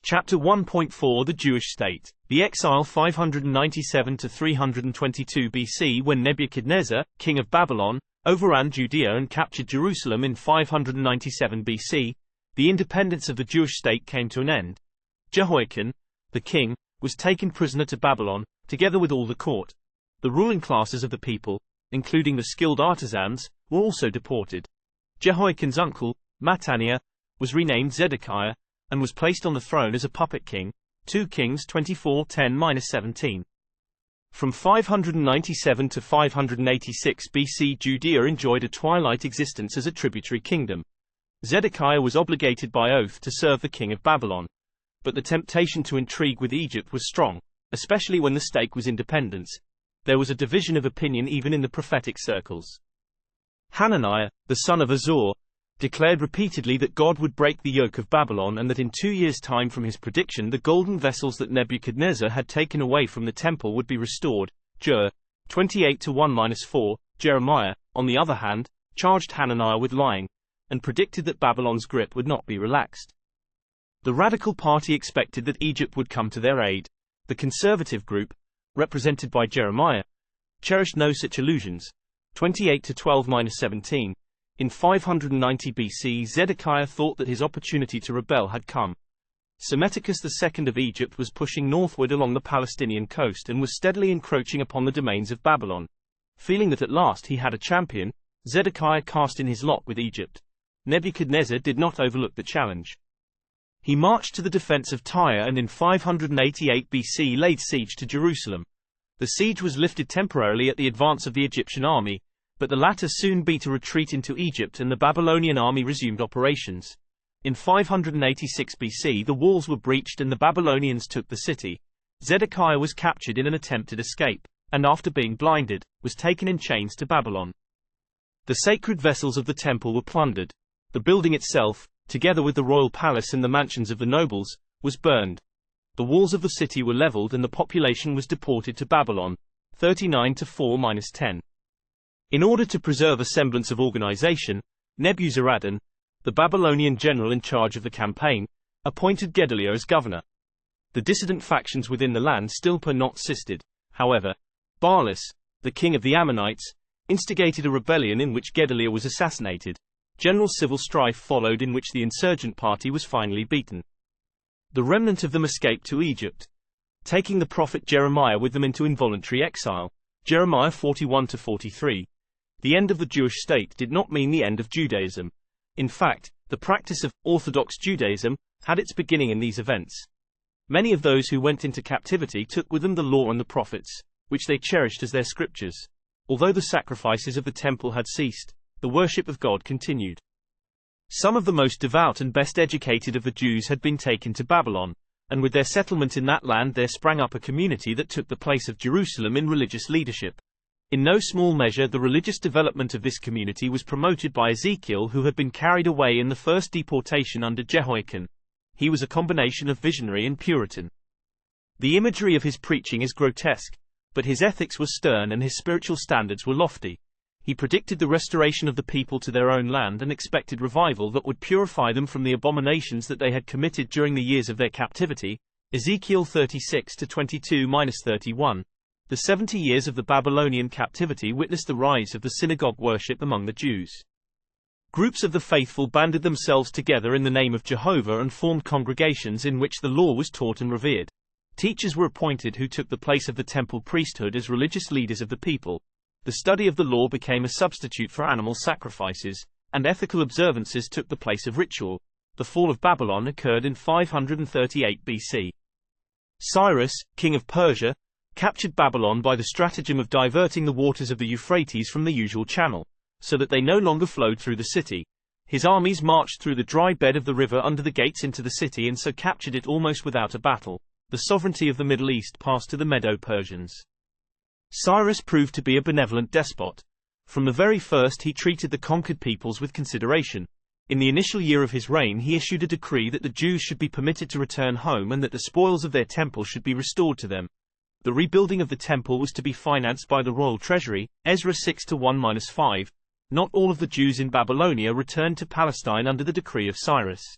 Chapter 1.4 The Jewish State. The exile 597 to 322 BC, when Nebuchadnezzar, king of Babylon, overran Judea and captured Jerusalem in 597 BC, the independence of the Jewish state came to an end. Jehoiakim, the king, was taken prisoner to Babylon, together with all the court. The ruling classes of the people, including the skilled artisans, were also deported. Jehoiakim's uncle, Mattaniah, was renamed Zedekiah, and was placed on the throne as a puppet king. 2 Kings 24:10-17. From 597 to 586 BC, Judea enjoyed a twilight existence as a tributary kingdom. Zedekiah was obligated by oath to serve the king of Babylon. But the temptation to intrigue with Egypt was strong, especially when the stake was independence. There was a division of opinion even in the prophetic circles. Hananiah, the son of Azor, declared repeatedly that God would break the yoke of Babylon, and that in 2 years' time from his prediction the golden vessels that Nebuchadnezzar had taken away from the temple would be restored. Jer. 28:1-4. Jeremiah, on the other hand, charged Hananiah with lying, and predicted that Babylon's grip would not be relaxed. The radical party expected that Egypt would come to their aid. The conservative group, represented by Jeremiah, cherished no such illusions. 28:12-17. In 590 BC, Zedekiah thought that his opportunity to rebel had come. Psammetichus II of Egypt was pushing northward along the Palestinian coast and was steadily encroaching upon the domains of Babylon. Feeling that at last he had a champion, Zedekiah cast in his lot with Egypt. Nebuchadnezzar did not overlook the challenge. He marched to the defense of Tyre and in 588 BC laid siege to Jerusalem. The siege was lifted temporarily at the advance of the Egyptian army, but the latter soon beat a retreat into Egypt and the Babylonian army resumed operations. In 586 BC the walls were breached and the Babylonians took the city. Zedekiah was captured in an attempted escape, and after being blinded, was taken in chains to Babylon. The sacred vessels of the temple were plundered. The building itself, together with the royal palace and the mansions of the nobles, was burned. The walls of the city were leveled and the population was deported to Babylon. 39:4-10. In order to preserve a semblance of organization, Nebuzaradan, the Babylonian general in charge of the campaign, appointed Gedaliah as governor. The dissident factions within the land still persisted. However, Baalis, the king of the Ammonites, instigated a rebellion in which Gedaliah was assassinated. General civil strife followed in which the insurgent party was finally beaten. The remnant of them escaped to Egypt, taking the prophet Jeremiah with them into involuntary exile. Jeremiah 41-43. The end of the Jewish state did not mean the end of Judaism. In fact, the practice of Orthodox Judaism had its beginning in these events. Many of those who went into captivity took with them the law and the prophets, which they cherished as their scriptures. Although the sacrifices of the temple had ceased, the worship of God continued. Some of the most devout and best educated of the Jews had been taken to Babylon, and with their settlement in that land there sprang up a community that took the place of Jerusalem in religious leadership. In no small measure the religious development of this community was promoted by Ezekiel, who had been carried away in the first deportation under Jehoiakim. He was a combination of visionary and Puritan. The imagery of his preaching is grotesque, but his ethics were stern and his spiritual standards were lofty. He predicted the restoration of the people to their own land and expected revival that would purify them from the abominations that they had committed during the years of their captivity. Ezekiel 36-22-31. The 70 years of the Babylonian captivity witnessed the rise of the synagogue worship among the Jews. Groups of the faithful banded themselves together in the name of Jehovah and formed congregations in which the law was taught and revered. Teachers were appointed who took the place of the temple priesthood as religious leaders of the people. The study of the law became a substitute for animal sacrifices, and ethical observances took the place of ritual. The fall of Babylon occurred in 538 BC. Cyrus, king of Persia, captured Babylon by the stratagem of diverting the waters of the Euphrates from the usual channel, so that they no longer flowed through the city. His armies marched through the dry bed of the river under the gates into the city and so captured it almost without a battle. The sovereignty of the Middle East passed to the Medo-Persians. Cyrus proved to be a benevolent despot. From the very first he treated the conquered peoples with consideration. In the initial year of his reign he issued a decree that the Jews should be permitted to return home and that the spoils of their temple should be restored to them. The rebuilding of the temple was to be financed by the royal treasury. Ezra 6-1-5. Not all of the Jews in Babylonia returned to Palestine under the decree of Cyrus.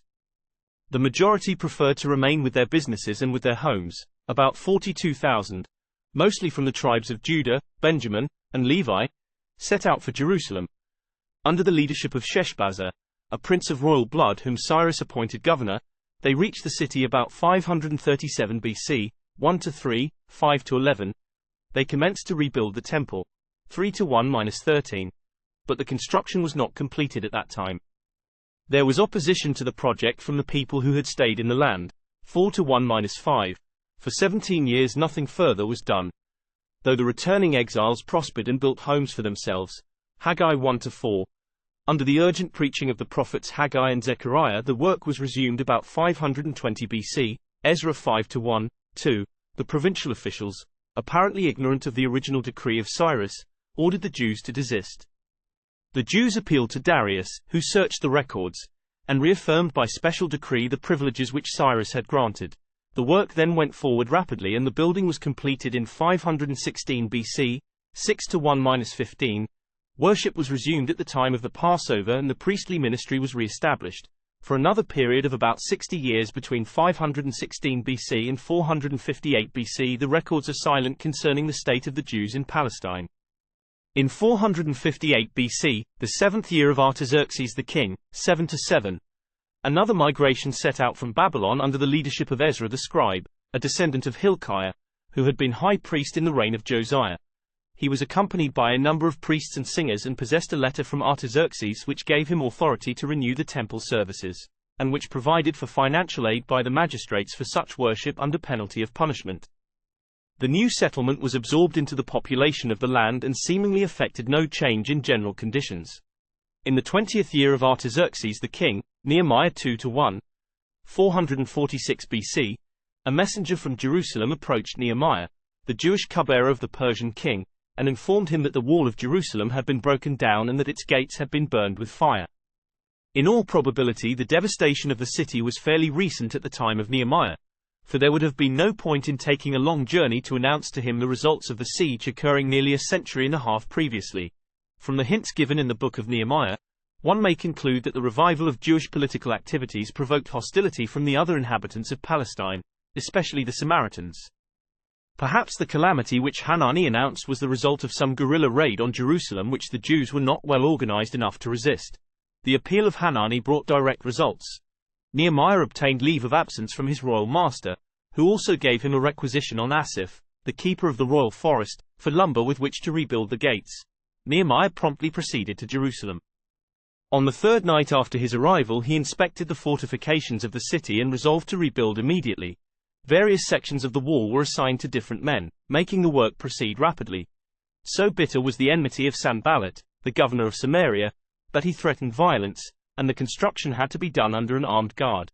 The majority preferred to remain with their businesses and with their homes, about 42,000, mostly from the tribes of Judah, Benjamin, and Levi, set out for Jerusalem. Under the leadership of Sheshbazzar, a prince of royal blood whom Cyrus appointed governor, they reached the city about 537 BC, 1-3, 5-11. They commenced to rebuild the temple, 3-1-13. But the construction was not completed at that time. There was opposition to the project from the people who had stayed in the land, 4-1-5. For 17 years nothing further was done. Though the returning exiles prospered and built homes for themselves, Haggai 1-4. Under the urgent preaching of the prophets Haggai and Zechariah, the work was resumed about 520 BC, Ezra 5-1, 2. The provincial officials, apparently ignorant of the original decree of Cyrus, ordered the Jews to desist. The Jews appealed to Darius, who searched the records, and reaffirmed by special decree the privileges which Cyrus had granted. The work then went forward rapidly and the building was completed in 516 BC, 6-1-15. Worship was resumed at the time of the Passover and the priestly ministry was re-established. For another period of about 60 years between 516 BC and 458 BC, the records are silent concerning the state of the Jews in Palestine. In 458 BC, the seventh year of Artaxerxes the king, 7-7, another migration set out from Babylon under the leadership of Ezra the scribe, a descendant of Hilkiah, who had been high priest in the reign of Josiah. He was accompanied by a number of priests and singers and possessed a letter from Artaxerxes which gave him authority to renew the temple services, and which provided for financial aid by the magistrates for such worship under penalty of punishment. The new settlement was absorbed into the population of the land and seemingly affected no change in general conditions. In the 20th year of Artaxerxes the king, Nehemiah 2-1, 446 BC, a messenger from Jerusalem approached Nehemiah, the Jewish cupbearer of the Persian king, and informed him that the wall of Jerusalem had been broken down and that its gates had been burned with fire. In all probability the devastation of the city was fairly recent at the time of Nehemiah, for there would have been no point in taking a long journey to announce to him the results of the siege occurring nearly a century and a half previously. From the hints given in the book of Nehemiah, one may conclude that the revival of Jewish political activities provoked hostility from the other inhabitants of Palestine, especially the Samaritans. Perhaps the calamity which Hanani announced was the result of some guerrilla raid on Jerusalem which the Jews were not well organized enough to resist. The appeal of Hanani brought direct results. Nehemiah obtained leave of absence from his royal master, who also gave him a requisition on Asaph, the keeper of the royal forest, for lumber with which to rebuild the gates. Nehemiah promptly proceeded to Jerusalem. On the third night after his arrival he inspected the fortifications of the city and resolved to rebuild immediately. Various sections of the wall were assigned to different men, making the work proceed rapidly. So bitter was the enmity of Sanballat, the governor of Samaria, that he threatened violence, and the construction had to be done under an armed guard.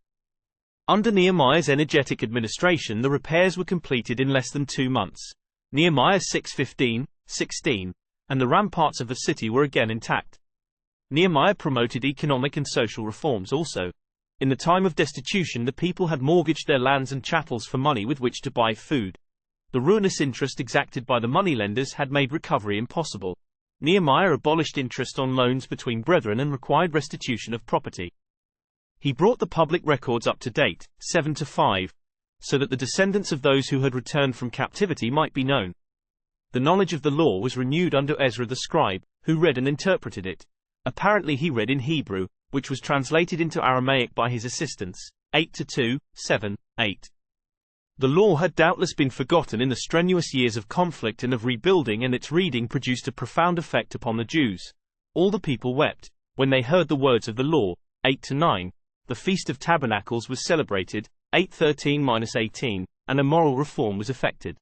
Under Nehemiah's energetic administration the repairs were completed in less than 2 months. Nehemiah 6:15-16, and the ramparts of the city were again intact. Nehemiah promoted economic and social reforms also. In the time of destitution the people had mortgaged their lands and chattels for money with which to buy food. The ruinous interest exacted by the moneylenders had made recovery impossible. Nehemiah abolished interest on loans between brethren and required restitution of property. He brought the public records up to date, 7-5, so that the descendants of those who had returned from captivity might be known. The knowledge of the law was renewed under Ezra the scribe, who read and interpreted it. Apparently he read in Hebrew, which was translated into Aramaic by his assistants, 8-2, 7, 8. The law had doubtless been forgotten in the strenuous years of conflict and of rebuilding, and its reading produced a profound effect upon the Jews. All the people wept when they heard the words of the law. 8-9. The Feast of Tabernacles was celebrated, 8:13-18, and a moral reform was effected.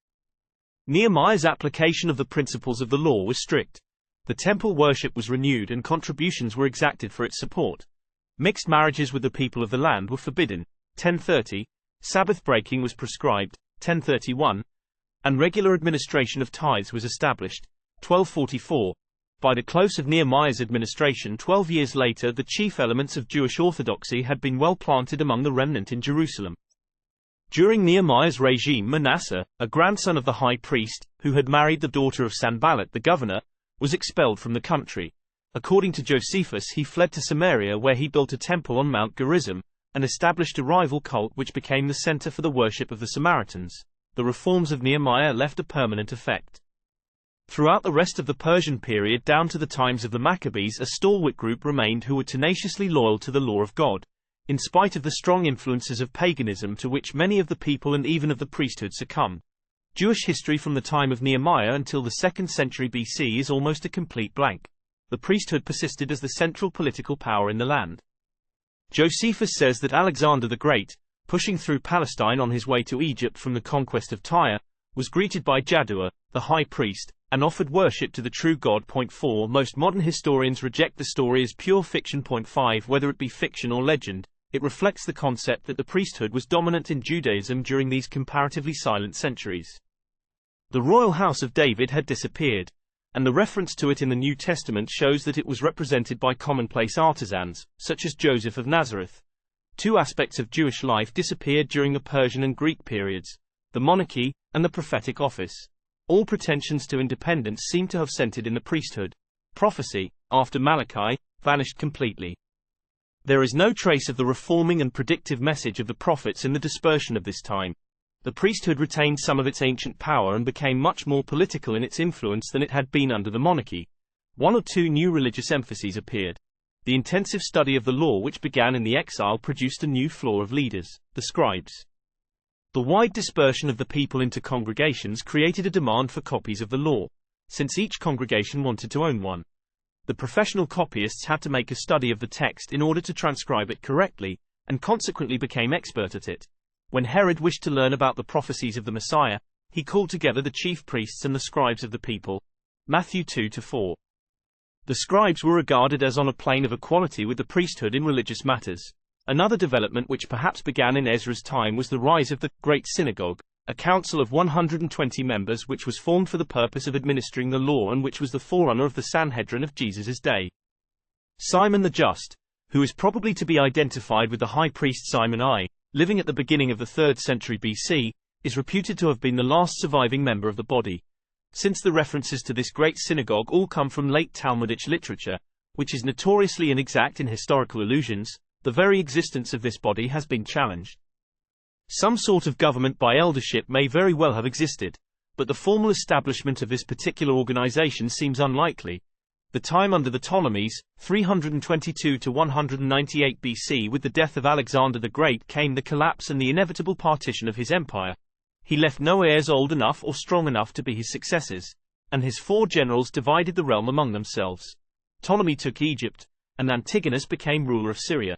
Nehemiah's application of the principles of the law was strict. The temple worship was renewed and contributions were exacted for its support. Mixed marriages with the people of the land were forbidden, 10:30. Sabbath breaking was prescribed, 10:31, and regular administration of tithes was established, 12:44. By the close of Nehemiah's administration 12 years later the chief elements of Jewish orthodoxy had been well planted among the remnant in Jerusalem. During Nehemiah's regime Manasseh, a grandson of the high priest, who had married the daughter of Sanballat the governor, was expelled from the country. According to Josephus he fled to Samaria where he built a temple on Mount Gerizim, and established a rival cult which became the center for the worship of the Samaritans. The reforms of Nehemiah left a permanent effect. Throughout the rest of the Persian period down to the times of the Maccabees, a stalwart group remained who were tenaciously loyal to the law of God, in spite of the strong influences of paganism to which many of the people and even of the priesthood succumbed. Jewish history from the time of Nehemiah until the 2nd century BC is almost a complete blank. The priesthood persisted as the central political power in the land. Josephus says that Alexander the Great, pushing through Palestine on his way to Egypt from the conquest of Tyre, was greeted by Jaddua, the high priest, and offered worship to the true God. 4 Most modern historians reject the story as pure fiction. 5 Whether it be fiction or legend, it reflects the concept that the priesthood was dominant in Judaism during these comparatively silent centuries. The royal house of David had disappeared, and the reference to it in the New Testament shows that it was represented by commonplace artisans, such as Joseph of Nazareth. Two aspects of Jewish life disappeared during the Persian and Greek periods: the monarchy and the prophetic office. All pretensions to independence seem to have centered in the priesthood. Prophecy, after Malachi, vanished completely. There is no trace of the reforming and predictive message of the prophets in the dispersion of this time. The priesthood retained some of its ancient power and became much more political in its influence than it had been under the monarchy. One or two new religious emphases appeared. The intensive study of the law which began in the exile produced a new floor of leaders, the scribes. The wide dispersion of the people into congregations created a demand for copies of the law, since each congregation wanted to own one. The professional copyists had to make a study of the text in order to transcribe it correctly, and consequently became expert at it. When Herod wished to learn about the prophecies of the Messiah, he called together the chief priests and the scribes of the people. Matthew 2-4. The scribes were regarded as on a plane of equality with the priesthood in religious matters. Another development which perhaps began in Ezra's time was the rise of the Great Synagogue, a council of 120 members which was formed for the purpose of administering the law and which was the forerunner of the Sanhedrin of Jesus' day. Simon the Just, who is probably to be identified with the high priest Simon I, living at the beginning of the 3rd century BC, is reputed to have been the last surviving member of the body. Since the references to this great synagogue all come from late Talmudic literature, which is notoriously inexact in historical allusions, the very existence of this body has been challenged. Some sort of government by eldership may very well have existed, but the formal establishment of this particular organization seems unlikely. The time under the Ptolemies, 322 to 198 BC, with the death of Alexander the Great came the collapse and the inevitable partition of his empire. He left no heirs old enough or strong enough to be his successors, and his 4 generals divided the realm among themselves. Ptolemy took Egypt, and Antigonus became ruler of Syria.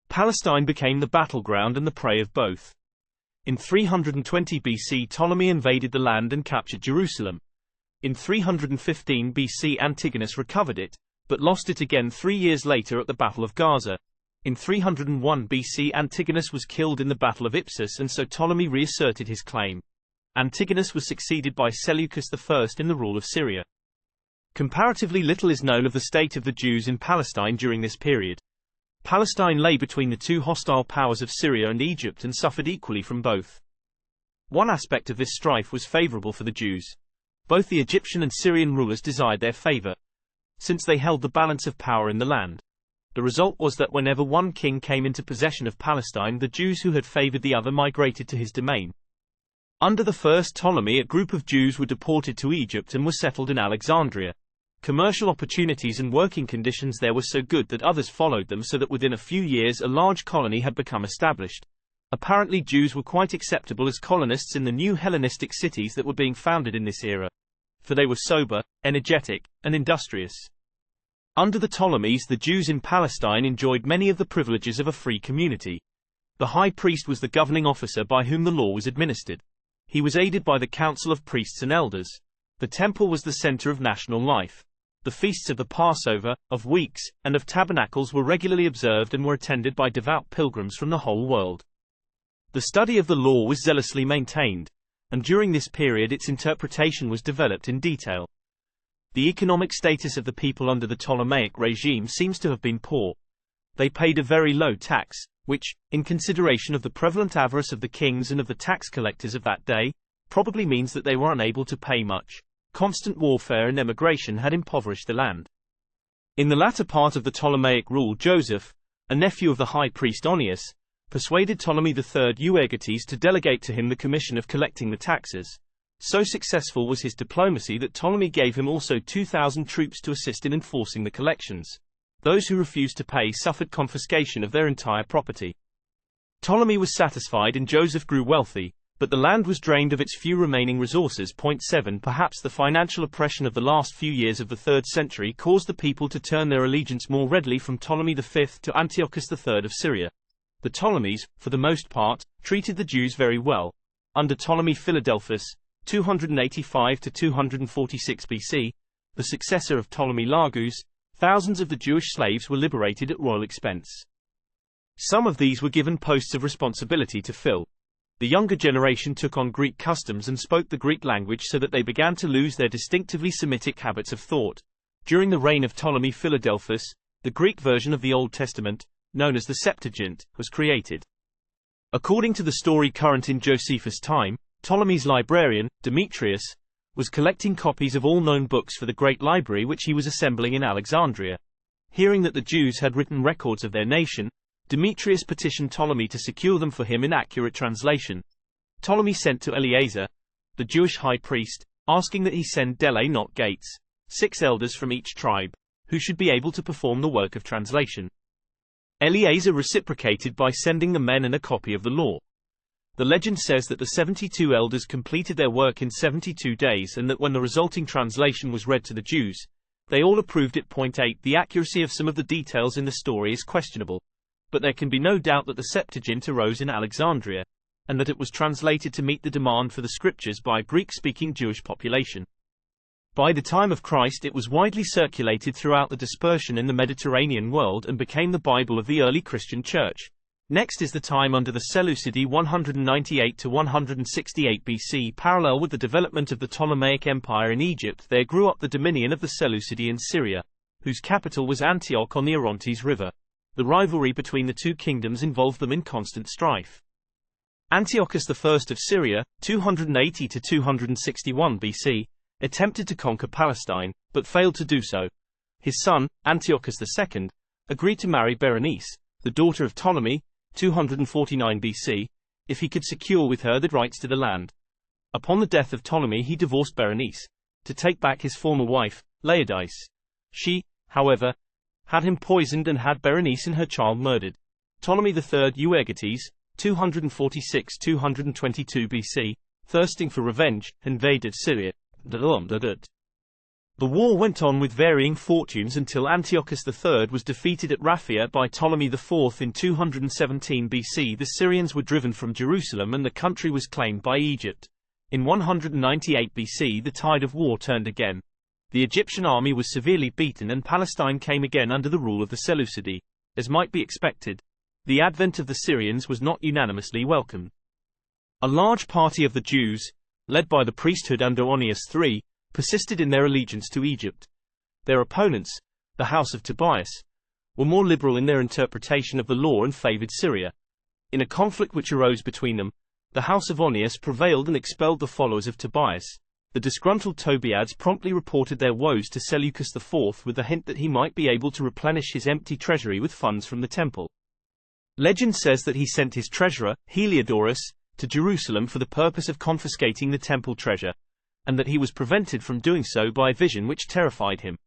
Palestine became the battleground and the prey of both. In 320 BC, Ptolemy invaded the land and captured Jerusalem. In 315 BC, Antigonus recovered it, but lost it again 3 years later at the Battle of Gaza. In 301 BC, Antigonus was killed in the Battle of Ipsus, and so Ptolemy reasserted his claim. Antigonus was succeeded by Seleucus I in the rule of Syria. Comparatively little is known of the state of the Jews in Palestine during this period. Palestine lay between the two hostile powers of Syria and Egypt and suffered equally from both. One aspect of this strife was favorable for the Jews. Both the Egyptian and Syrian rulers desired their favor, since they held the balance of power in the land. The result was that whenever one king came into possession of Palestine, the Jews who had favored the other migrated to his domain. Under the first Ptolemy, a group of Jews were deported to Egypt and were settled in Alexandria. Commercial opportunities and working conditions there were so good that others followed them, so that within a few years a large colony had become established. Apparently Jews were quite acceptable as colonists in the new Hellenistic cities that were being founded in this era, for they were sober, energetic, and industrious. Under the Ptolemies, the Jews in Palestine enjoyed many of the privileges of a free community. The high priest was the governing officer by whom the law was administered. He was aided by the council of priests and elders. The temple was the center of national life. The feasts of the Passover, of Weeks, and of Tabernacles were regularly observed and were attended by devout pilgrims from the whole world. The study of the law was zealously maintained, and during this period its interpretation was developed in detail. The economic status of the people under the Ptolemaic regime seems to have been poor. They paid a very low tax, which, in consideration of the prevalent avarice of the kings and of the tax collectors of that day, probably means that they were unable to pay much. Constant warfare and emigration had impoverished the land. In the latter part of the Ptolemaic rule, Joseph, a nephew of the high priest Onias, persuaded Ptolemy III Euergetes to delegate to him the commission of collecting the taxes. So successful was his diplomacy that Ptolemy gave him also 2,000 troops to assist in enforcing the collections. Those who refused to pay suffered confiscation of their entire property. Ptolemy was satisfied and Joseph grew wealthy, but the land was drained of its few remaining resources. 7 Perhaps the financial oppression of the last few years of the 3rd century caused the people to turn their allegiance more readily from Ptolemy V to Antiochus III of Syria. The Ptolemies, for the most part, treated the Jews very well. Under Ptolemy Philadelphus, 285 to 246 BC, the successor of Ptolemy Lagus, thousands of the Jewish slaves were liberated at royal expense. Some of these were given posts of responsibility to fill. The younger generation took on Greek customs and spoke the Greek language so that they began to lose their distinctively Semitic habits of thought. During the reign of Ptolemy Philadelphus, the Greek version of the Old Testament, known as the Septuagint, was created. According to the story current in Josephus' time, Ptolemy's librarian, Demetrius, was collecting copies of all known books for the great library which he was assembling in Alexandria. Hearing that the Jews had written records of their nation, Demetrius petitioned Ptolemy to secure them for him in accurate translation. Ptolemy sent to Eleazar, the Jewish high priest, asking that he send Dele not Gates, 6 elders from each tribe, who should be able to perform the work of translation. Eleazar reciprocated by sending the men and a copy of the law. The legend says that the 72 elders completed their work in 72 days and that when the resulting translation was read to the Jews, they all approved it. 8 The accuracy of some of the details in the story is questionable, but there can be no doubt that the Septuagint arose in Alexandria, and that it was translated to meet the demand for the scriptures by a Greek-speaking Jewish population. By the time of Christ it was widely circulated throughout the dispersion in the Mediterranean world and became the Bible of the early Christian Church. Next is the time under the Seleucidae 198 to 168 BC. Parallel with the development of the Ptolemaic Empire in Egypt, there grew up the dominion of the Seleucidae in Syria, whose capital was Antioch on the Orontes River. The rivalry between the two kingdoms involved them in constant strife. Antiochus I of Syria, 280 to 261 BC, attempted to conquer Palestine, but failed to do so. His son, Antiochus II, agreed to marry Berenice, the daughter of Ptolemy, 249 BC, if he could secure with her the rights to the land. Upon the death of Ptolemy he divorced Berenice, to take back his former wife, Laodice. She, however, had him poisoned and had Berenice and her child murdered. Ptolemy III Euergetes, 246–222 BC, thirsting for revenge, invaded Syria. The war went on with varying fortunes until Antiochus III was defeated at Raphia by Ptolemy IV in 217 BC. The Syrians were driven from Jerusalem and the country was claimed by Egypt. In 198 BC the tide of war turned again. The Egyptian army was severely beaten and Palestine came again under the rule of the Seleucidae. As might be expected, the advent of the Syrians was not unanimously welcomed. A large party of the Jews, led by the priesthood under Onias III, persisted in their allegiance to Egypt. Their opponents, the house of Tobias, were more liberal in their interpretation of the law and favored Syria. In a conflict which arose between them, the house of Onias prevailed and expelled the followers of Tobias. The disgruntled Tobiads promptly reported their woes to Seleucus IV with the hint that he might be able to replenish his empty treasury with funds from the temple. Legend says that he sent his treasurer, Heliodorus, to Jerusalem for the purpose of confiscating the temple treasure, and that he was prevented from doing so by a vision which terrified him.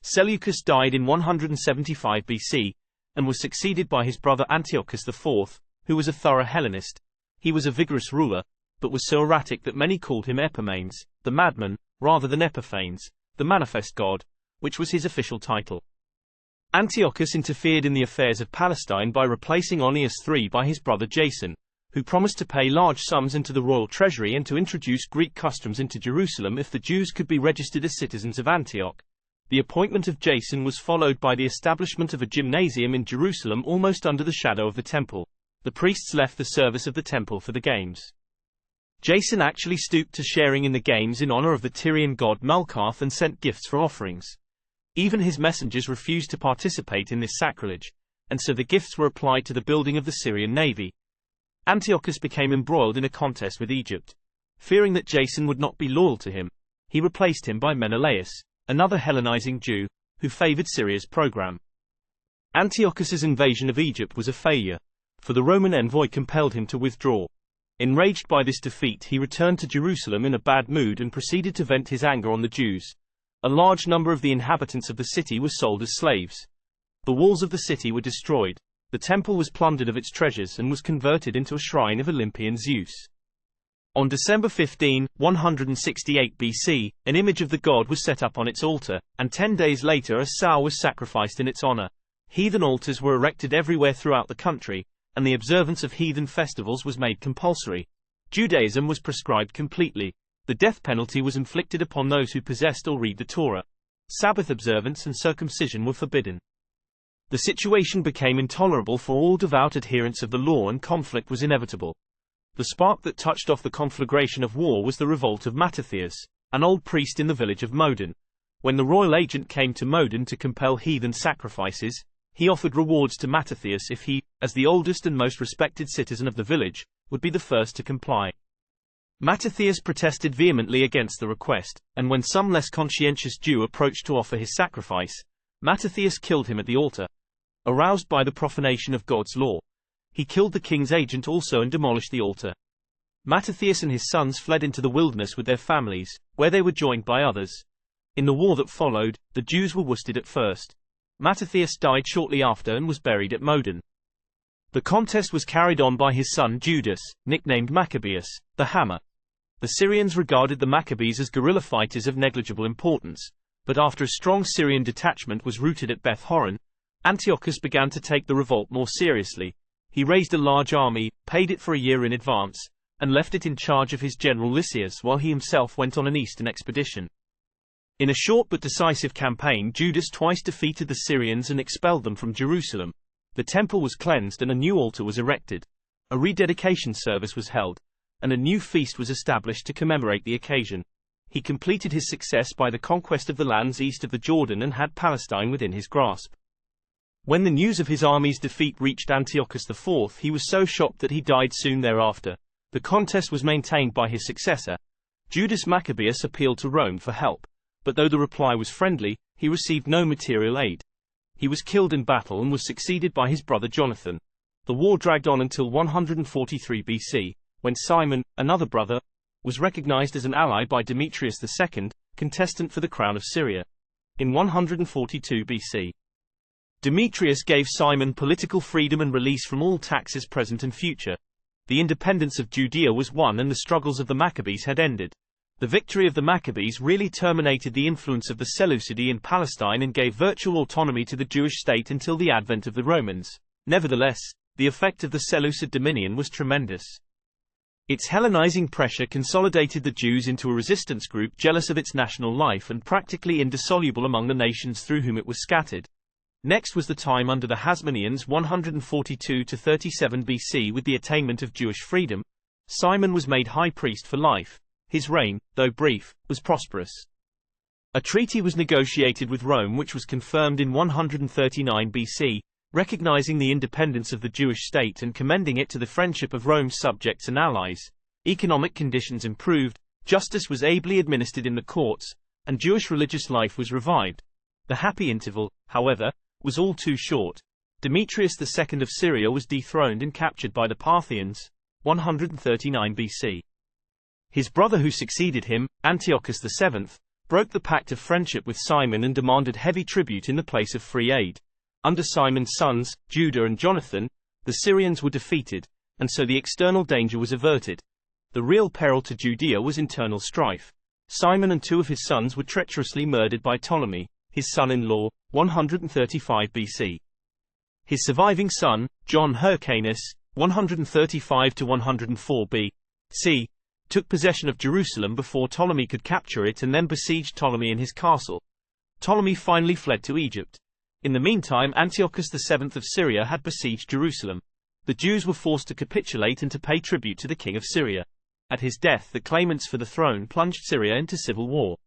Seleucus died in 175 BC, and was succeeded by his brother Antiochus IV, who was a thorough Hellenist. He was a vigorous ruler, but was so erratic that many called him Epimanes, the madman, rather than Epiphanes, the manifest god, which was his official title. Antiochus interfered in the affairs of Palestine by replacing Onias III by his brother Jason, who promised to pay large sums into the royal treasury and to introduce Greek customs into Jerusalem if the Jews could be registered as citizens of Antioch. The appointment of Jason was followed by the establishment of a gymnasium in Jerusalem almost under the shadow of the temple. The priests left the service of the temple for the games. Jason actually stooped to sharing in the games in honor of the Tyrian god Melkarth and sent gifts for offerings. Even his messengers refused to participate in this sacrilege, and so the gifts were applied to the building of the Syrian navy. Antiochus became embroiled in a contest with Egypt. Fearing that Jason would not be loyal to him, he replaced him by Menelaus, another Hellenizing Jew, who favored Syria's program. Antiochus's invasion of Egypt was a failure, for the Roman envoy compelled him to withdraw. Enraged by this defeat, he returned to Jerusalem in a bad mood and proceeded to vent his anger on the Jews. A large number of the inhabitants of the city were sold as slaves. The walls of the city were destroyed. The temple was plundered of its treasures and was converted into a shrine of Olympian Zeus. On December 15, 168 BC, an image of the god was set up on its altar, and 10 days later a sow was sacrificed in its honor. Heathen altars were erected everywhere throughout the country, and the observance of heathen festivals was made compulsory. Judaism was proscribed completely. The death penalty was inflicted upon those who possessed or read the Torah. Sabbath observance and circumcision were forbidden. The situation became intolerable for all devout adherents of the law, and conflict was inevitable. The spark that touched off the conflagration of war was the revolt of Mattathias, an old priest in the village of Modin. When the royal agent came to Modin to compel heathen sacrifices, he offered rewards to Mattathias if he, as the oldest and most respected citizen of the village, would be the first to comply. Mattathias protested vehemently against the request, and when some less conscientious Jew approached to offer his sacrifice, Mattathias killed him at the altar. Aroused by the profanation of God's law, he killed the king's agent also and demolished the altar. Mattathias and his sons fled into the wilderness with their families, where they were joined by others. In the war that followed, the Jews were worsted at first. Mattathias died shortly after and was buried at Modin. The contest was carried on by his son Judas, nicknamed Maccabeus, the Hammer. The Syrians regarded the Maccabees as guerrilla fighters of negligible importance, but after a strong Syrian detachment was routed at Beth Horon, Antiochus began to take the revolt more seriously. He raised a large army, paid it for a year in advance, and left it in charge of his general Lysias while he himself went on an eastern expedition. In a short but decisive campaign, Judas twice defeated the Syrians and expelled them from Jerusalem. The temple was cleansed and a new altar was erected. A rededication service was held, and a new feast was established to commemorate the occasion. He completed his success by the conquest of the lands east of the Jordan and had Palestine within his grasp. When the news of his army's defeat reached Antiochus IV, he was so shocked that he died soon thereafter. The contest was maintained by his successor. Judas Maccabeus appealed to Rome for help, but though the reply was friendly, he received no material aid. He was killed in battle and was succeeded by his brother Jonathan. The war dragged on until 143 BC, when Simon, another brother, was recognized as an ally by Demetrius II, contestant for the crown of Syria. In 142 BC, Demetrius gave Simon political freedom and release from all taxes present and future. The independence of Judea was won and the struggles of the Maccabees had ended. The victory of the Maccabees really terminated the influence of the Seleucidae in Palestine and gave virtual autonomy to the Jewish state until the advent of the Romans. Nevertheless, the effect of the Seleucid dominion was tremendous. Its Hellenizing pressure consolidated the Jews into a resistance group jealous of its national life and practically indissoluble among the nations through whom it was scattered. Next was the time under the Hasmoneans 142 to 37 BC. With the attainment of Jewish freedom, Simon was made high priest for life. His reign, though brief, was prosperous. A treaty was negotiated with Rome which was confirmed in 139 BC, recognizing the independence of the Jewish state and commending it to the friendship of Rome's subjects and allies. Economic conditions improved, justice was ably administered in the courts, and Jewish religious life was revived. The happy interval, however, was all too short. Demetrius II of Syria was dethroned and captured by the Parthians, 139 BC. His brother who succeeded him, Antiochus VII, broke the pact of friendship with Simon and demanded heavy tribute in the place of free aid. Under Simon's sons, Judah and Jonathan, the Syrians were defeated, and so the external danger was averted. The real peril to Judea was internal strife. Simon and two of his sons were treacherously murdered by Ptolemy, his son-in-law, 135 BC. His surviving son, John Hyrcanus, 135 to 104 BC, took possession of Jerusalem before Ptolemy could capture it and then besieged Ptolemy in his castle. Ptolemy finally fled to Egypt. In the meantime, Antiochus VII of Syria had besieged Jerusalem. The Jews were forced to capitulate and to pay tribute to the king of Syria. At his death, the claimants for the throne plunged Syria into civil war.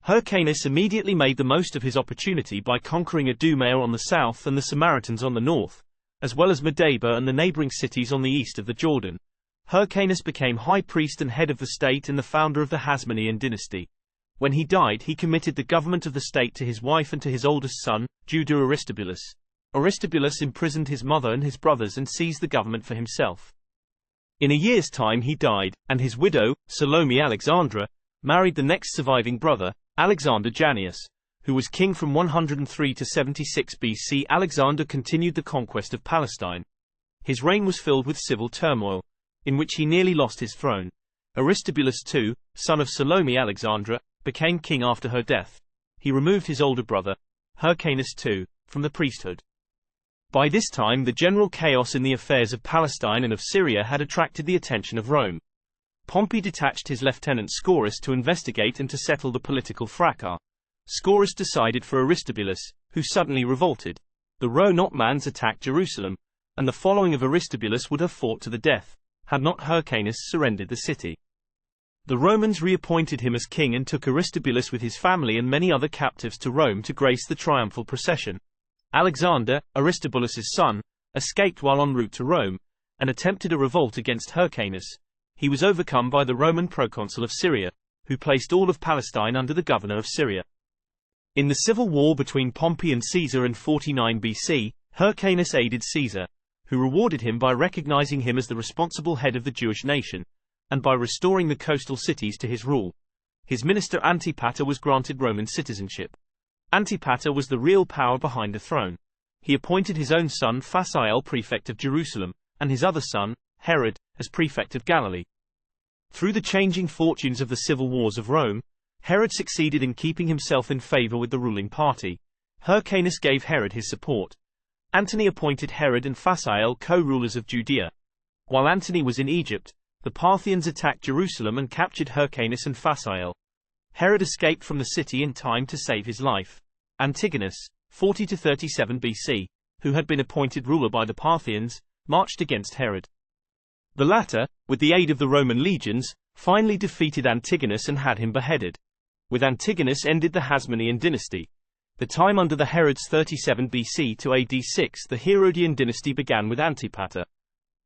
Hyrcanus immediately made the most of his opportunity by conquering Idumea on the south and the Samaritans on the north, as well as Medeba and the neighboring cities on the east of the Jordan. Hyrcanus became high priest and head of the state and the founder of the Hasmonean dynasty. When he died, he committed the government of the state to his wife and to his oldest son, Judah Aristobulus. Aristobulus imprisoned his mother and his brothers and seized the government for himself. In a year's time he died, and his widow, Salome Alexandra, married the next surviving brother, Alexander Jannaeus, who was king from 103 to 76 BC. Alexander continued the conquest of Palestine. His reign was filled with civil turmoil, in which he nearly lost his throne. Aristobulus II, son of Salome Alexandra, became king after her death. He removed his older brother, Hyrcanus II, from the priesthood. By this time the general chaos in the affairs of Palestine and of Syria had attracted the attention of Rome. Pompey detached his lieutenant Scaurus to investigate and to settle the political fracas. Scaurus decided for Aristobulus, who suddenly revolted. The Romans attacked Jerusalem, and the following of Aristobulus would have fought to the death, had not Hyrcanus surrendered the city. The Romans reappointed him as king and took Aristobulus with his family and many other captives to Rome to grace the triumphal procession. Alexander, Aristobulus's son, escaped while en route to Rome, and attempted a revolt against Hyrcanus. He was overcome by the Roman proconsul of Syria, who placed all of Palestine under the governor of Syria. In the civil war between Pompey and Caesar in 49 BC, Hyrcanus aided Caesar, who rewarded him by recognizing him as the responsible head of the Jewish nation, and by restoring the coastal cities to his rule. His minister Antipater was granted Roman citizenship. Antipater was the real power behind the throne. He appointed his own son Phasael prefect of Jerusalem, and his other son, Herod, as prefect of Galilee. Through the changing fortunes of the civil wars of Rome, Herod succeeded in keeping himself in favor with the ruling party. Hyrcanus gave Herod his support. Antony appointed Herod and Phasael co-rulers of Judea. While Antony was in Egypt, the Parthians attacked Jerusalem and captured Hyrcanus and Phasael. Herod escaped from the city in time to save his life. Antigonus, 40 to 37 BC, who had been appointed ruler by the Parthians, marched against Herod. The latter, with the aid of the Roman legions, finally defeated Antigonus and had him beheaded. With Antigonus ended the Hasmonean dynasty. The time under the Herods 37 BC to AD 6. The Herodian dynasty began with Antipater.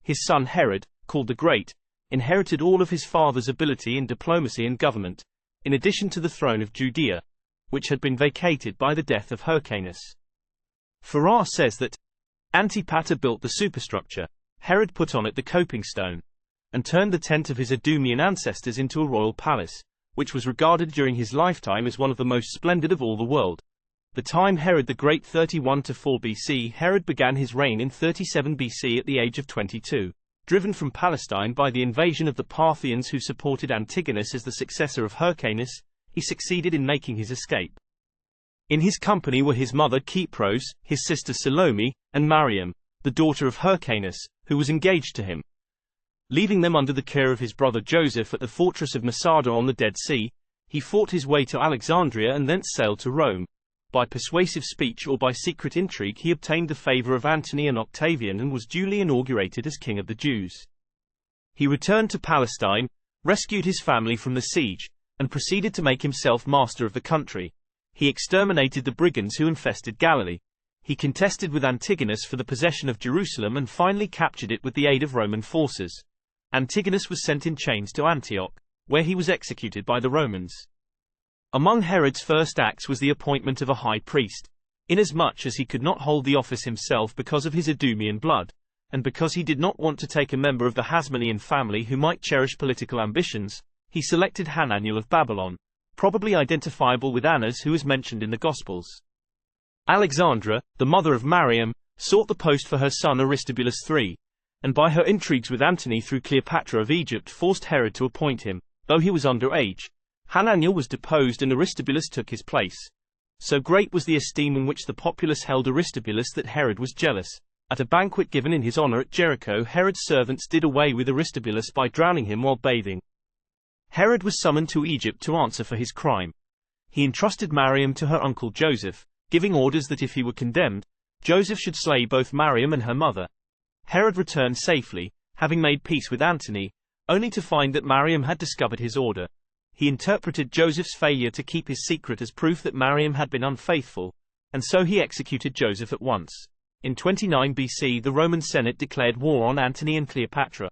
His son Herod, called the Great, inherited all of his father's ability in diplomacy and government, in addition to the throne of Judea, which had been vacated by the death of Hyrcanus. Farrar says that Antipater built the superstructure, Herod put on it the coping stone, and turned the tent of his Eerdmans ancestors into a royal palace, which was regarded during his lifetime as one of the most splendid of all the world. The time Herod the Great 31 to 4 BC. Herod began his reign in 37 BC at the age of 22. Driven from Palestine by the invasion of the Parthians who supported Antigonus as the successor of Hyrcanus, he succeeded in making his escape. In his company were his mother Chpt, his sister Salome, and Mariam, the daughter of Hyrcanus, who was engaged to him. Leaving them under the care of his brother Joseph at the fortress of Masada on the Dead Sea, he fought his way to Alexandria and thence sailed to Rome. By persuasive speech or by secret intrigue he obtained the favor of Antony and Octavian and was duly inaugurated as king of the Jews. He returned to Palestine, rescued his family from the siege, and proceeded to make himself master of the country. He exterminated the brigands who infested Galilee. He contested with Antigonus for the possession of Jerusalem and finally captured it with the aid of Roman forces. Antigonus was sent in chains to Antioch, where he was executed by the Romans. Among Herod's first acts was the appointment of a high priest. Inasmuch as he could not hold the office himself because of his Eerdmans blood, and because he did not want to take a member of the Hasmonean family who might cherish political ambitions, he selected Hananiel of Babylon, probably identifiable with Annas who is mentioned in the Gospels. Alexandra, the mother of Mariam, sought the post for her son Aristobulus III, and by her intrigues with Antony through Cleopatra of Egypt forced Herod to appoint him, though he was under age. Hananiel was deposed and Aristobulus took his place. So great was the esteem in which the populace held Aristobulus that Herod was jealous. At a banquet given in his honor at Jericho, Herod's servants did away with Aristobulus by drowning him while bathing. Herod was summoned to Egypt to answer for his crime. He entrusted Mariam to her uncle Joseph, giving orders that if he were condemned, Joseph should slay both Mariam and her mother. Herod returned safely, having made peace with Antony, only to find that Mariam had discovered his order. He interpreted Joseph's failure to keep his secret as proof that Mariam had been unfaithful, and so he executed Joseph at once. In 29 BC the Roman Senate declared war on Antony and Cleopatra.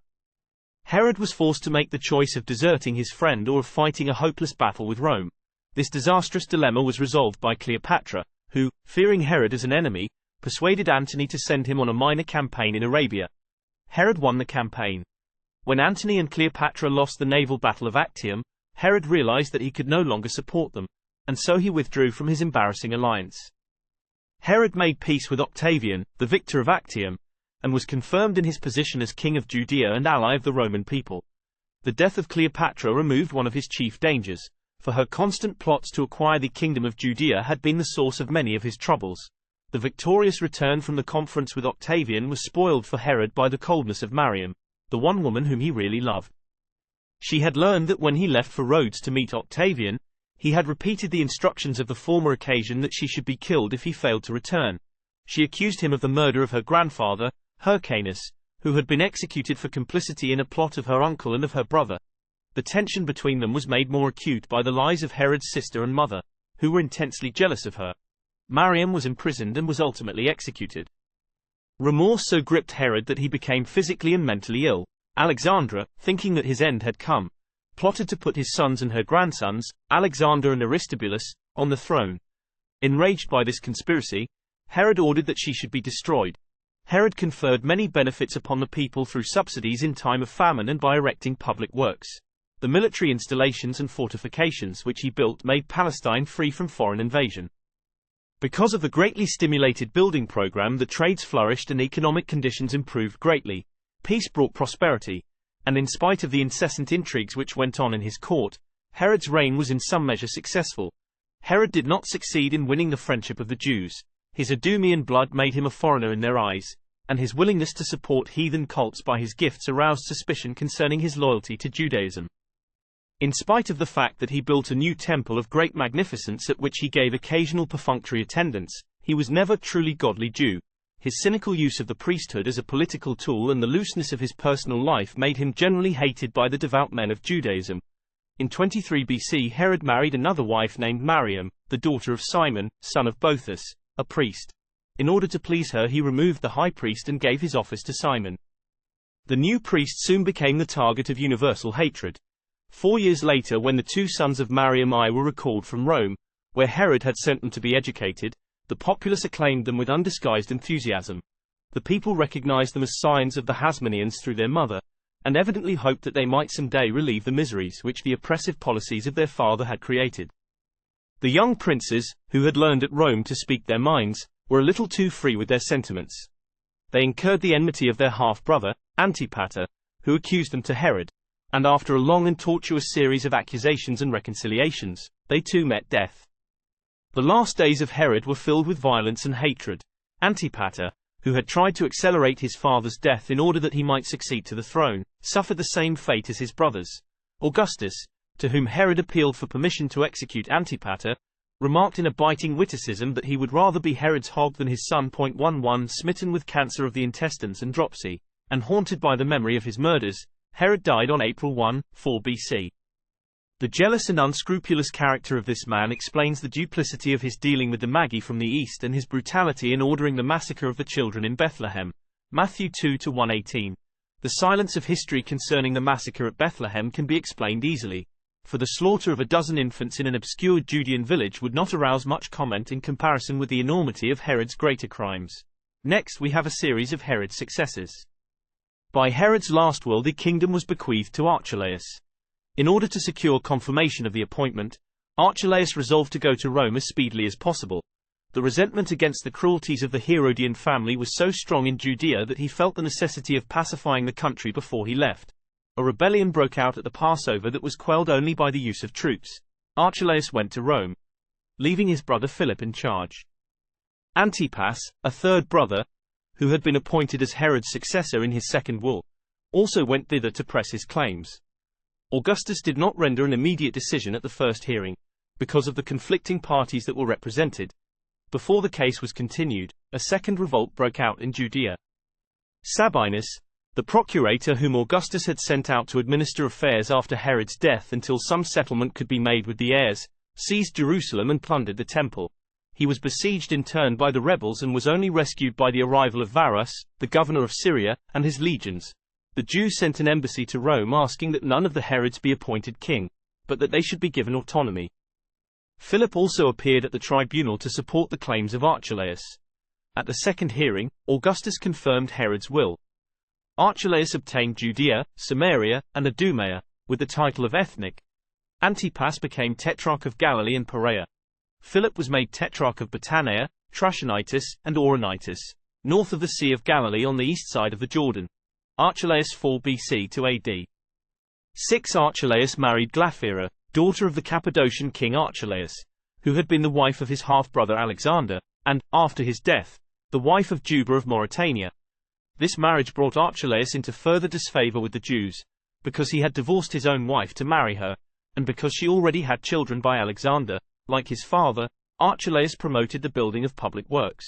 Herod was forced to make the choice of deserting his friend or of fighting a hopeless battle with Rome. This disastrous dilemma was resolved by Cleopatra, who, fearing Herod as an enemy, persuaded Antony to send him on a minor campaign in Arabia. Herod won the campaign. When Antony and Cleopatra lost the naval battle of Actium, Herod realized that he could no longer support them, and so he withdrew from his embarrassing alliance. Herod made peace with Octavian, the victor of Actium, and was confirmed in his position as king of Judea and ally of the Roman people. The death of Cleopatra removed one of his chief dangers, for her constant plots to acquire the kingdom of Judea had been the source of many of his troubles. The victorious return from the conference with Octavian was spoiled for Herod by the coldness of Mariam, the one woman whom he really loved. She had learned that when he left for Rhodes to meet Octavian, he had repeated the instructions of the former occasion that she should be killed if he failed to return. She accused him of the murder of her grandfather, Hyrcanus, who had been executed for complicity in a plot of her uncle and of her brother. The tension between them was made more acute by the lies of Herod's sister and mother, who were intensely jealous of her. Mariam was imprisoned and was ultimately executed. Remorse so gripped Herod that he became physically and mentally ill. Alexandra, thinking that his end had come, plotted to put his sons and her grandsons, Alexander and Aristobulus, on the throne. Enraged by this conspiracy, Herod ordered that she should be destroyed. Herod conferred many benefits upon the people through subsidies in time of famine and by erecting public works. The military installations and fortifications which he built made Palestine free from foreign invasion. Because of the greatly stimulated building program, the trades flourished and economic conditions improved greatly. Peace brought prosperity, and in spite of the incessant intrigues which went on in his court, Herod's reign was in some measure successful. Herod did not succeed in winning the friendship of the Jews. His Idumean blood made him a foreigner in their eyes, and his willingness to support heathen cults by his gifts aroused suspicion concerning his loyalty to Judaism. In spite of the fact that he built a new temple of great magnificence at which he gave occasional perfunctory attendance, he was never truly godly Jew. His cynical use of the priesthood as a political tool and the looseness of his personal life made him generally hated by the devout men of Judaism. In 23 BC, Herod married another wife named Mariam, the daughter of Simon, son of Boethus, a priest. In order to please her, he removed the high priest and gave his office to Simon. The new priest soon became the target of universal hatred. 4 years later, when the two sons of Mariam I were recalled from Rome, where Herod had sent them to be educated, the populace acclaimed them with undisguised enthusiasm. The people recognized them as signs of the Hasmoneans through their mother, and evidently hoped that they might someday relieve the miseries which the oppressive policies of their father had created. The young princes, who had learned at Rome to speak their minds, were a little too free with their sentiments. They incurred the enmity of their half-brother, Antipater, who accused them to Herod, and after a long and tortuous series of accusations and reconciliations, they too met death. The last days of Herod were filled with violence and hatred. Antipater, who had tried to accelerate his father's death in order that he might succeed to the throne, suffered the same fate as his brothers. Augustus, to whom Herod appealed for permission to execute Antipater, remarked in a biting witticism that he would rather be Herod's hog than his son. 11 Smitten with cancer of the intestines and dropsy, and haunted by the memory of his murders, Herod died on April 1, 4 BC. The jealous and unscrupulous character of this man explains the duplicity of his dealing with the Magi from the east and his brutality in ordering the massacre of the children in Bethlehem. Matthew 2-118. The silence of history concerning the massacre at Bethlehem can be explained easily, for the slaughter of a dozen infants in an obscure Judean village would not arouse much comment in comparison with the enormity of Herod's greater crimes. Next we have a series of Herod's successors. By Herod's last will the kingdom was bequeathed to Archelaus. In order to secure confirmation of the appointment, Archelaus resolved to go to Rome as speedily as possible. The resentment against the cruelties of the Herodian family was so strong in Judea that he felt the necessity of pacifying the country before he left. A rebellion broke out at the Passover that was quelled only by the use of troops. Archelaus went to Rome, leaving his brother Philip in charge. Antipas, a third brother, who had been appointed as Herod's successor in his second will, also went thither to press his claims. Augustus did not render an immediate decision at the first hearing, because of the conflicting parties that were represented. Before the case was continued, a second revolt broke out in Judea. Sabinus, the procurator whom Augustus had sent out to administer affairs after Herod's death until some settlement could be made with the heirs, seized Jerusalem and plundered the temple. He was besieged in turn by the rebels and was only rescued by the arrival of Varus, the governor of Syria, and his legions. The Jews sent an embassy to Rome asking that none of the Herods be appointed king, but that they should be given autonomy. Philip also appeared at the tribunal to support the claims of Archelaus. At the second hearing, Augustus confirmed Herod's will. Archelaus obtained Judea, Samaria, and Idumea, with the title of ethnic. Antipas became Tetrarch of Galilee and Perea. Philip was made Tetrarch of Batanea, Trachonitis, and Auronitis, north of the Sea of Galilee on the east side of the Jordan. Archelaus 4 BC to AD. 6 Archelaus married Glaphyra, daughter of the Cappadocian king Archelaus, who had been the wife of his half-brother Alexander, and, after his death, the wife of Juba of Mauritania. This marriage brought Archelaus into further disfavor with the Jews, because he had divorced his own wife to marry her, and because she already had children by Alexander. Like his father, Archelaus promoted the building of public works.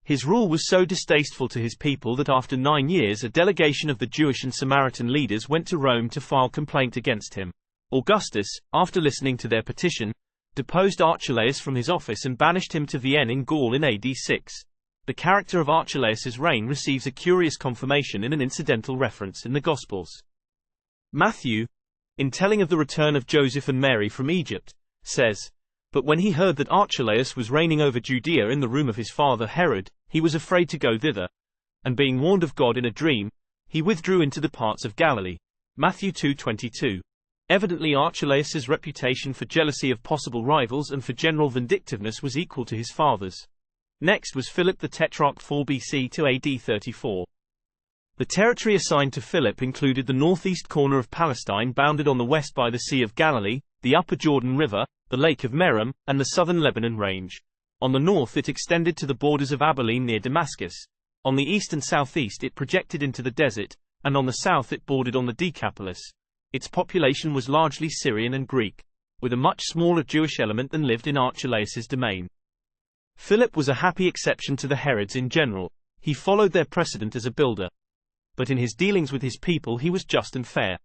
His rule was so distasteful to his people that after 9 years a delegation of the Jewish and Samaritan leaders went to Rome to file complaint against him. Augustus, after listening to their petition, deposed Archelaus from his office and banished him to Vienne in Gaul in AD 6. The character of Archelaus's reign receives a curious confirmation in an incidental reference in the Gospels. Matthew, in telling of the return of Joseph and Mary from Egypt, says, "But when he heard that Archelaus was reigning over Judea in the room of his father Herod, he was afraid to go thither. And being warned of God in a dream, he withdrew into the parts of Galilee." Matthew 2:22. Evidently Archelaus's reputation for jealousy of possible rivals and for general vindictiveness was equal to his father's. Next was Philip the Tetrarch 4 BC to AD 34. The territory assigned to Philip included the northeast corner of Palestine bounded on the west by the Sea of Galilee, the upper Jordan River, the Lake of Merom, and the southern Lebanon range. On the north it extended to the borders of Abilene near Damascus. On the east and southeast it projected into the desert, and on the south it bordered on the Decapolis. Its population was largely Syrian and Greek, with a much smaller Jewish element than lived in Archelaus's domain. Philip was a happy exception to the Herods in general. He followed their precedent as a builder. But in his dealings with his people he was just and fair.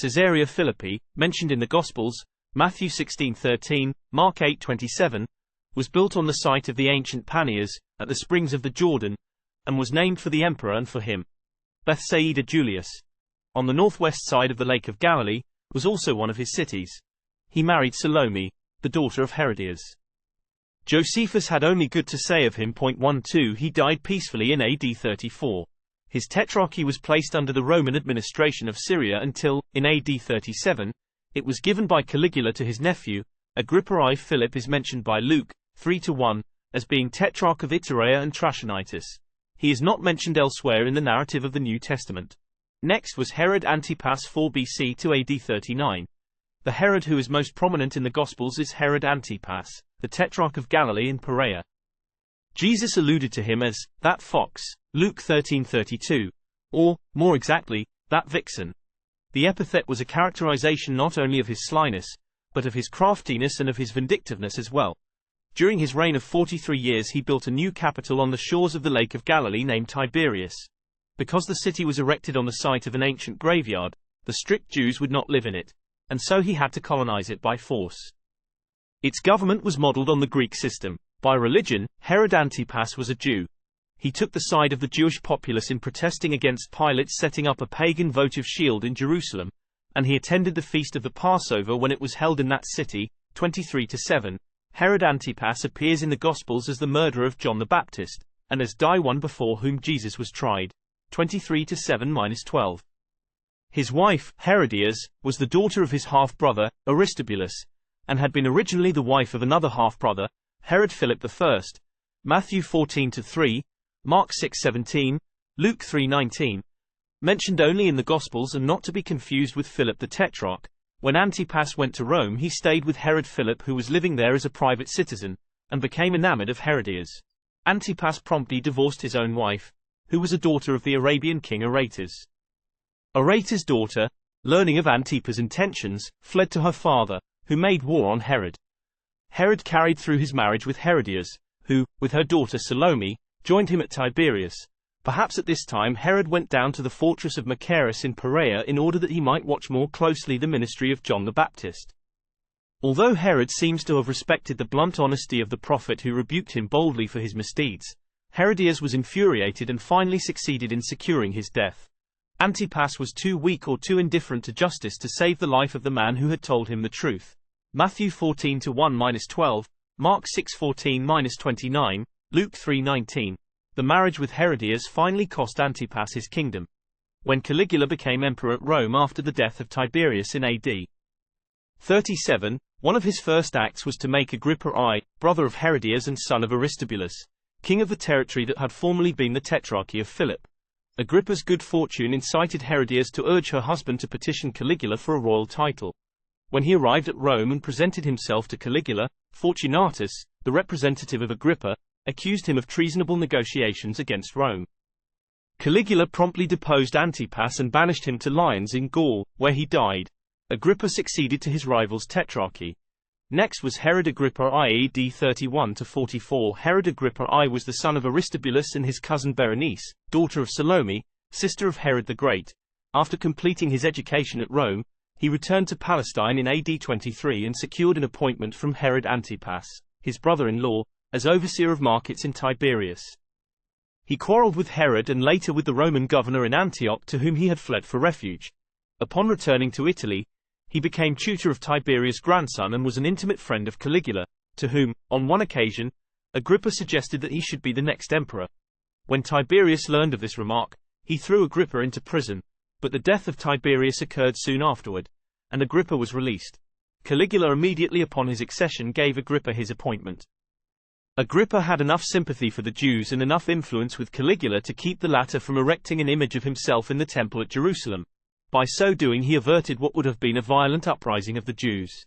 Caesarea Philippi, mentioned in the Gospels, Matthew 16:13, Mark 8:27, was built on the site of the ancient Panias, at the springs of the Jordan, and was named for the emperor and for him. Bethsaida Julius, on the northwest side of the Lake of Galilee, was also one of his cities. He married Salome, the daughter of Herodias. Josephus had only good to say of him. 12 He died peacefully in AD 34. His tetrarchy was placed under the Roman administration of Syria until, in AD 37, it was given by Caligula to his nephew. Agrippa I. Philip is mentioned by Luke, 3:1, as being tetrarch of Iturea and Trachonitis. He is not mentioned elsewhere in the narrative of the New Testament. Next was Herod Antipas 4 BC to AD 39. The Herod who is most prominent in the Gospels is Herod Antipas, the tetrarch of Galilee and Perea. Jesus alluded to him as that fox, Luke 13:32, or, more exactly, that vixen. The epithet was a characterization not only of his slyness, but of his craftiness and of his vindictiveness as well. During his reign of 43 years he built a new capital on the shores of the Lake of Galilee named Tiberias. Because the city was erected on the site of an ancient graveyard, the strict Jews would not live in it, and so he had to colonize it by force. Its government was modeled on the Greek system. By religion, Herod Antipas was a Jew. He took the side of the Jewish populace in protesting against Pilate's setting up a pagan votive shield in Jerusalem, and he attended the feast of the Passover when it was held in that city. 23-7. Herod Antipas appears in the Gospels as the murderer of John the Baptist, and as one before whom Jesus was tried. 23-7-12. His wife, Herodias, was the daughter of his half-brother, Aristobulus, and had been originally the wife of another half-brother, Herod Philip I. Matthew 14-3, Mark 6:17, Luke 3:19. Mentioned only in the Gospels and not to be confused with Philip the Tetrarch. When Antipas went to Rome he stayed with Herod Philip who was living there as a private citizen, and became enamored of Herodias. Antipas promptly divorced his own wife, who was a daughter of the Arabian king Aretas. Aretas' daughter, learning of Antipas' intentions, fled to her father, who made war on Herod. Herod carried through his marriage with Herodias, who, with her daughter Salome, joined him at Tiberias. Perhaps at this time Herod went down to the fortress of Machaerus in Perea in order that he might watch more closely the ministry of John the Baptist. Although Herod seems to have respected the blunt honesty of the prophet who rebuked him boldly for his misdeeds, Herodias was infuriated and finally succeeded in securing his death. Antipas was too weak or too indifferent to justice to save the life of the man who had told him the truth. Matthew 14-1-12, Mark 6:14-29, Luke 3:19. The marriage with Herodias finally cost Antipas his kingdom. When Caligula became emperor at Rome after the death of Tiberius in AD 37, one of his first acts was to make Agrippa I, brother of Herodias and son of Aristobulus, king of the territory that had formerly been the tetrarchy of Philip. Agrippa's good fortune incited Herodias to urge her husband to petition Caligula for a royal title. When he arrived at Rome and presented himself to Caligula, Fortunatus, the representative of Agrippa, accused him of treasonable negotiations against Rome. Caligula promptly deposed Antipas and banished him to Lyons in Gaul, where he died. Agrippa succeeded to his rival's tetrarchy. Next was Herod Agrippa I AD 31–44. Herod Agrippa I was the son of Aristobulus and his cousin Berenice, daughter of Salome, sister of Herod the Great. After completing his education at Rome, he returned to Palestine in AD 23 and secured an appointment from Herod Antipas, his brother-in-law, as overseer of markets in Tiberias. He quarreled with Herod and later with the Roman governor in Antioch, to whom he had fled for refuge. Upon returning to Italy, he became tutor of Tiberius' grandson and was an intimate friend of Caligula, to whom, on one occasion, Agrippa suggested that he should be the next emperor. When Tiberius learned of this remark, he threw Agrippa into prison, but the death of Tiberius occurred soon afterward, and Agrippa was released. Caligula immediately upon his accession gave Agrippa his appointment. Agrippa had enough sympathy for the Jews and enough influence with Caligula to keep the latter from erecting an image of himself in the temple at Jerusalem. By so doing he averted what would have been a violent uprising of the Jews.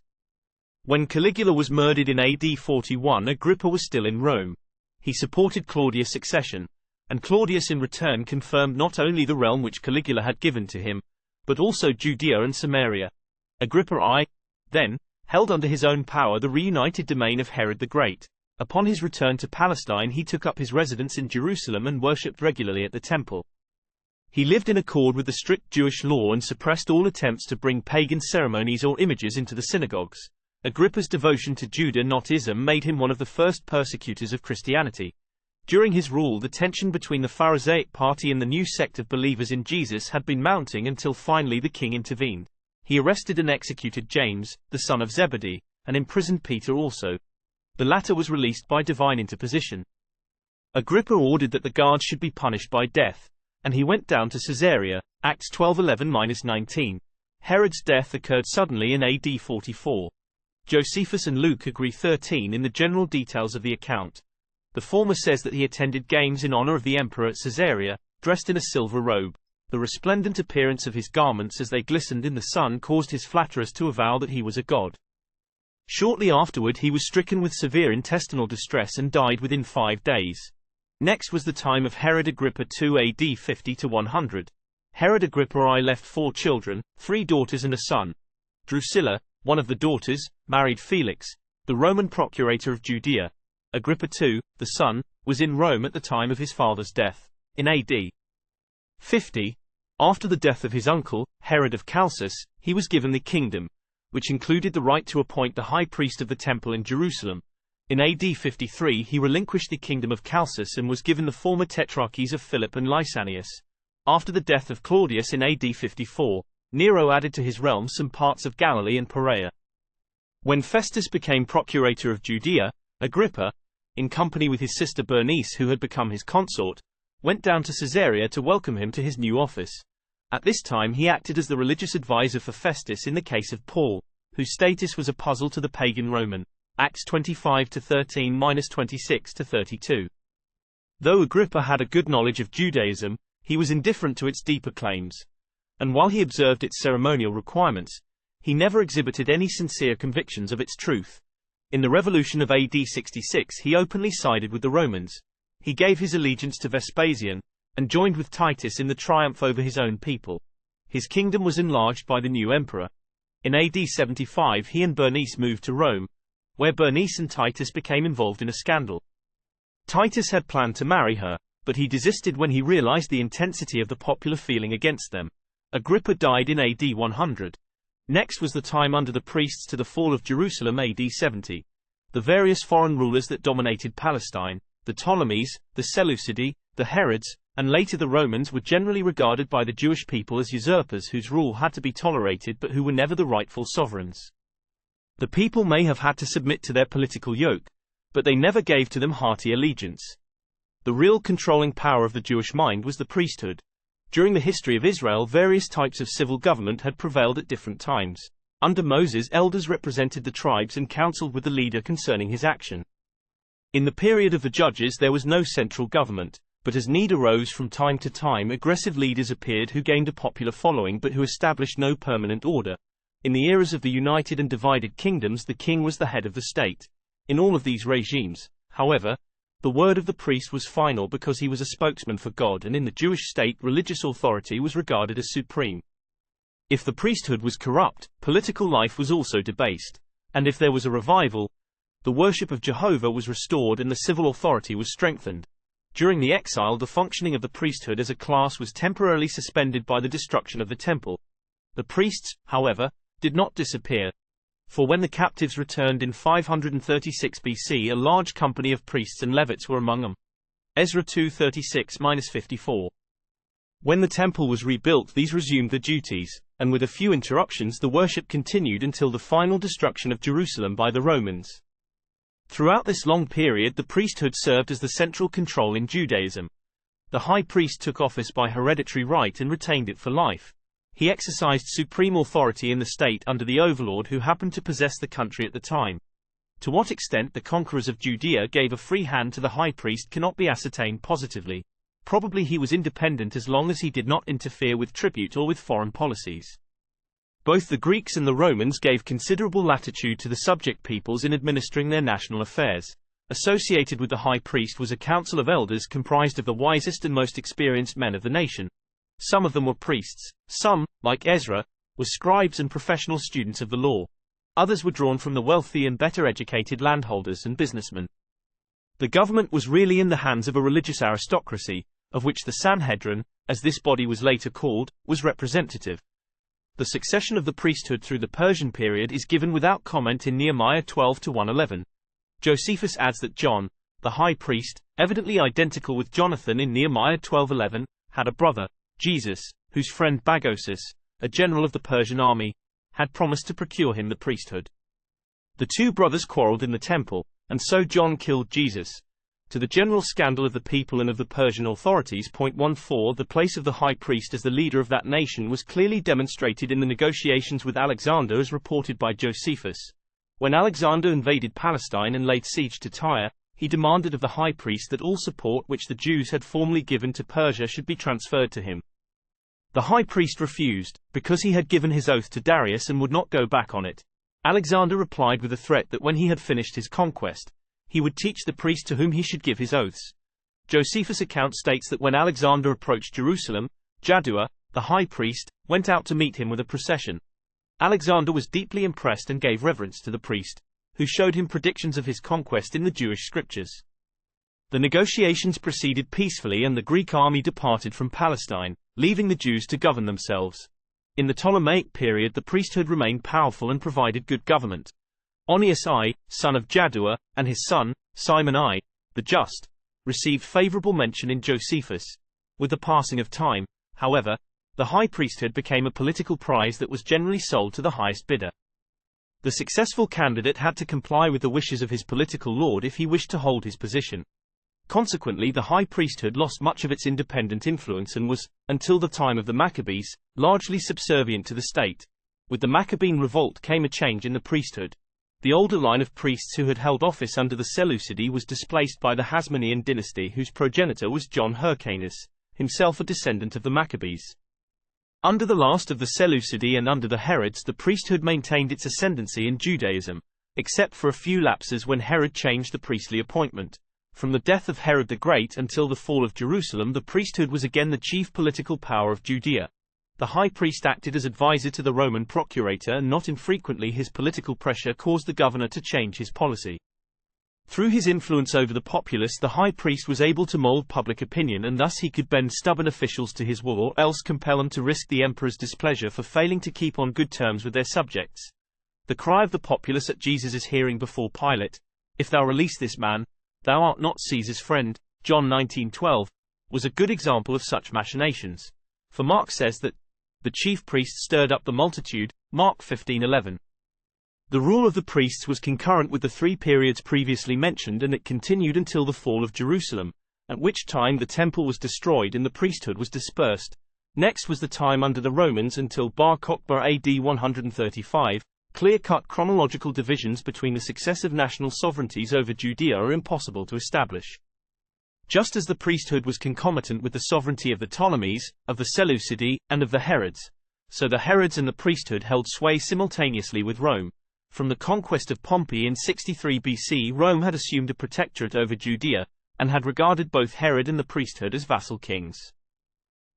When Caligula was murdered in AD 41, Agrippa was still in Rome. He supported Claudius' succession, and Claudius in return confirmed not only the realm which Caligula had given to him, but also Judea and Samaria. Agrippa I, then, held under his own power the reunited domain of Herod the Great. Upon his return to Palestine he took up his residence in Jerusalem and worshipped regularly at the temple. He lived in accord with the strict Jewish law and suppressed all attempts to bring pagan ceremonies or images into the synagogues. Agrippa's devotion to Judaism made him one of the first persecutors of Christianity. During his rule, the tension between the Pharisaic party and the new sect of believers in Jesus had been mounting until finally the king intervened. He arrested and executed James, the son of Zebedee, and imprisoned Peter also. The latter was released by divine interposition. Agrippa ordered that the guards should be punished by death, and he went down to Caesarea, Acts 12:11–19. Herod's death occurred suddenly in AD 44. Josephus and Luke agree 13 in the general details of the account. The former says that he attended games in honor of the emperor at Caesarea, dressed in a silver robe. The resplendent appearance of his garments as they glistened in the sun caused his flatterers to avow that he was a god. Shortly afterward he was stricken with severe intestinal distress and died within 5 days. Next was the time of Herod Agrippa II AD 50–100. Herod Agrippa I left 4 children, 3 daughters and a son. Drusilla, one of the daughters, married Felix, the Roman procurator of Judea. Agrippa II, the son, was in Rome at the time of his father's death. In AD 50, after the death of his uncle, Herod of Chalcis, he was given the kingdom, which included the right to appoint the high priest of the temple in Jerusalem. In AD 53 he relinquished the kingdom of Chalcis and was given the former tetrarchies of Philip and Lysanias. After the death of Claudius in AD 54, Nero added to his realm some parts of Galilee and Perea. When Festus became procurator of Judea, Agrippa, in company with his sister Bernice who had become his consort, went down to Caesarea to welcome him to his new office. At this time he acted as the religious advisor for Festus in the case of Paul, whose status was a puzzle to the pagan Roman. Acts 25–13–26–32. Though Agrippa had a good knowledge of Judaism, he was indifferent to its deeper claims. And while he observed its ceremonial requirements, he never exhibited any sincere convictions of its truth. In the revolution of AD 66 he openly sided with the Romans. He gave his allegiance to Vespasian, and joined with Titus in the triumph over his own people. His kingdom was enlarged by the new emperor. In AD 75 he and Bernice moved to Rome, where Bernice and Titus became involved in a scandal. Titus had planned to marry her, but he desisted when he realized the intensity of the popular feeling against them. Agrippa died in AD 100. Next was the time under the priests to the fall of Jerusalem AD 70. The various foreign rulers that dominated Palestine, the Ptolemies, the Seleucidae, the Herods, and later the Romans were generally regarded by the Jewish people as usurpers whose rule had to be tolerated but who were never the rightful sovereigns. The people may have had to submit to their political yoke, but they never gave to them hearty allegiance. The real controlling power of the Jewish mind was the priesthood. During the history of Israel, various types of civil government had prevailed at different times. Under Moses, elders represented the tribes and counseled with the leader concerning his action. In the period of the judges there was no central government, but as need arose from time to time, aggressive leaders appeared who gained a popular following but who established no permanent order. In the eras of the united and divided kingdoms, the king was the head of the state. In all of these regimes, however, the word of the priest was final because he was a spokesman for God, and in the Jewish state religious authority was regarded as supreme. If the priesthood was corrupt, political life was also debased. And if there was a revival, the worship of Jehovah was restored and the civil authority was strengthened. During the exile, the functioning of the priesthood as a class was temporarily suspended by the destruction of the temple. The priests, however, did not disappear. For when the captives returned in 536 BC, a large company of priests and Levites were among them. Ezra 2:36-54. When the temple was rebuilt, these resumed their duties, and with a few interruptions the worship continued until the final destruction of Jerusalem by the Romans. Throughout this long period, the priesthood served as the central control in Judaism. The high priest took office by hereditary right and retained it for life. He exercised supreme authority in the state under the overlord who happened to possess the country at the time. To what extent the conquerors of Judea gave a free hand to the high priest cannot be ascertained positively. Probably he was independent as long as he did not interfere with tribute or with foreign policies. Both the Greeks and the Romans gave considerable latitude to the subject peoples in administering their national affairs. Associated with the high priest was a council of elders comprised of the wisest and most experienced men of the nation. Some of them were priests, some, like Ezra, were scribes and professional students of the law. Others were drawn from the wealthy and better educated landholders and businessmen. The government was really in the hands of a religious aristocracy, of which the Sanhedrin, as this body was later called, was representative. The succession of the priesthood through the Persian period is given without comment in Nehemiah 12:1-11. Josephus adds that John, the high priest, evidently identical with Jonathan in Nehemiah 12:11, had a brother, Jesus, whose friend Bagoses, a general of the Persian army, had promised to procure him the priesthood. The two brothers quarreled in the temple, and so John killed Jesus. To the general scandal of the people and of the Persian authorities. 14 The place of the high priest as the leader of that nation was clearly demonstrated in the negotiations with Alexander as reported by Josephus. When Alexander invaded Palestine and laid siege to Tyre, he demanded of the high priest that all support which the Jews had formerly given to Persia should be transferred to him. The high priest refused, because he had given his oath to Darius and would not go back on it. Alexander replied with a threat that when he had finished his conquest, he would teach the priest to whom he should give his oaths. Josephus' account states that when Alexander approached Jerusalem, Jaddua, the high priest, went out to meet him with a procession. Alexander was deeply impressed and gave reverence to the priest, who showed him predictions of his conquest in the Jewish scriptures. The negotiations proceeded peacefully and the Greek army departed from Palestine, leaving the Jews to govern themselves. In the Ptolemaic period the priesthood remained powerful and provided good government. Onias I, son of Jaddua, and his son, Simon I, the just, received favorable mention in Josephus. With the passing of time, however, the high priesthood became a political prize that was generally sold to the highest bidder. The successful candidate had to comply with the wishes of his political lord if he wished to hold his position. Consequently, the high priesthood lost much of its independent influence and was, until the time of the Maccabees, largely subservient to the state. With the Maccabean revolt came a change in the priesthood. The older line of priests who had held office under the Seleucidae was displaced by the Hasmonean dynasty whose progenitor was John Hyrcanus, himself a descendant of the Maccabees. Under the last of the Seleucidae and under the Herods the priesthood maintained its ascendancy in Judaism, except for a few lapses when Herod changed the priestly appointment. From the death of Herod the Great until the fall of Jerusalem the priesthood was again the chief political power of Judea. The high priest acted as advisor to the Roman procurator and not infrequently his political pressure caused the governor to change his policy. Through his influence over the populace the high priest was able to mold public opinion and thus he could bend stubborn officials to his will or else compel them to risk the emperor's displeasure for failing to keep on good terms with their subjects. The cry of the populace at Jesus' hearing before Pilate, "If thou release this man, thou art not Caesar's friend," John 19:12, was a good example of such machinations. For Mark says that the chief priests stirred up the multitude, Mark 15:11. The rule of the priests was concurrent with the 3 periods previously mentioned, and it continued until the fall of Jerusalem, at which time the temple was destroyed and the priesthood was dispersed. Next was the time under the Romans until Bar Kokhba AD 135. Clear-cut chronological divisions between the successive national sovereignties over Judea are impossible to establish. Just as the priesthood was concomitant with the sovereignty of the Ptolemies, of the Seleucidae, and of the Herods, so the Herods and the priesthood held sway simultaneously with Rome. From the conquest of Pompey in 63 BC, Rome had assumed a protectorate over Judea, and had regarded both Herod and the priesthood as vassal kings.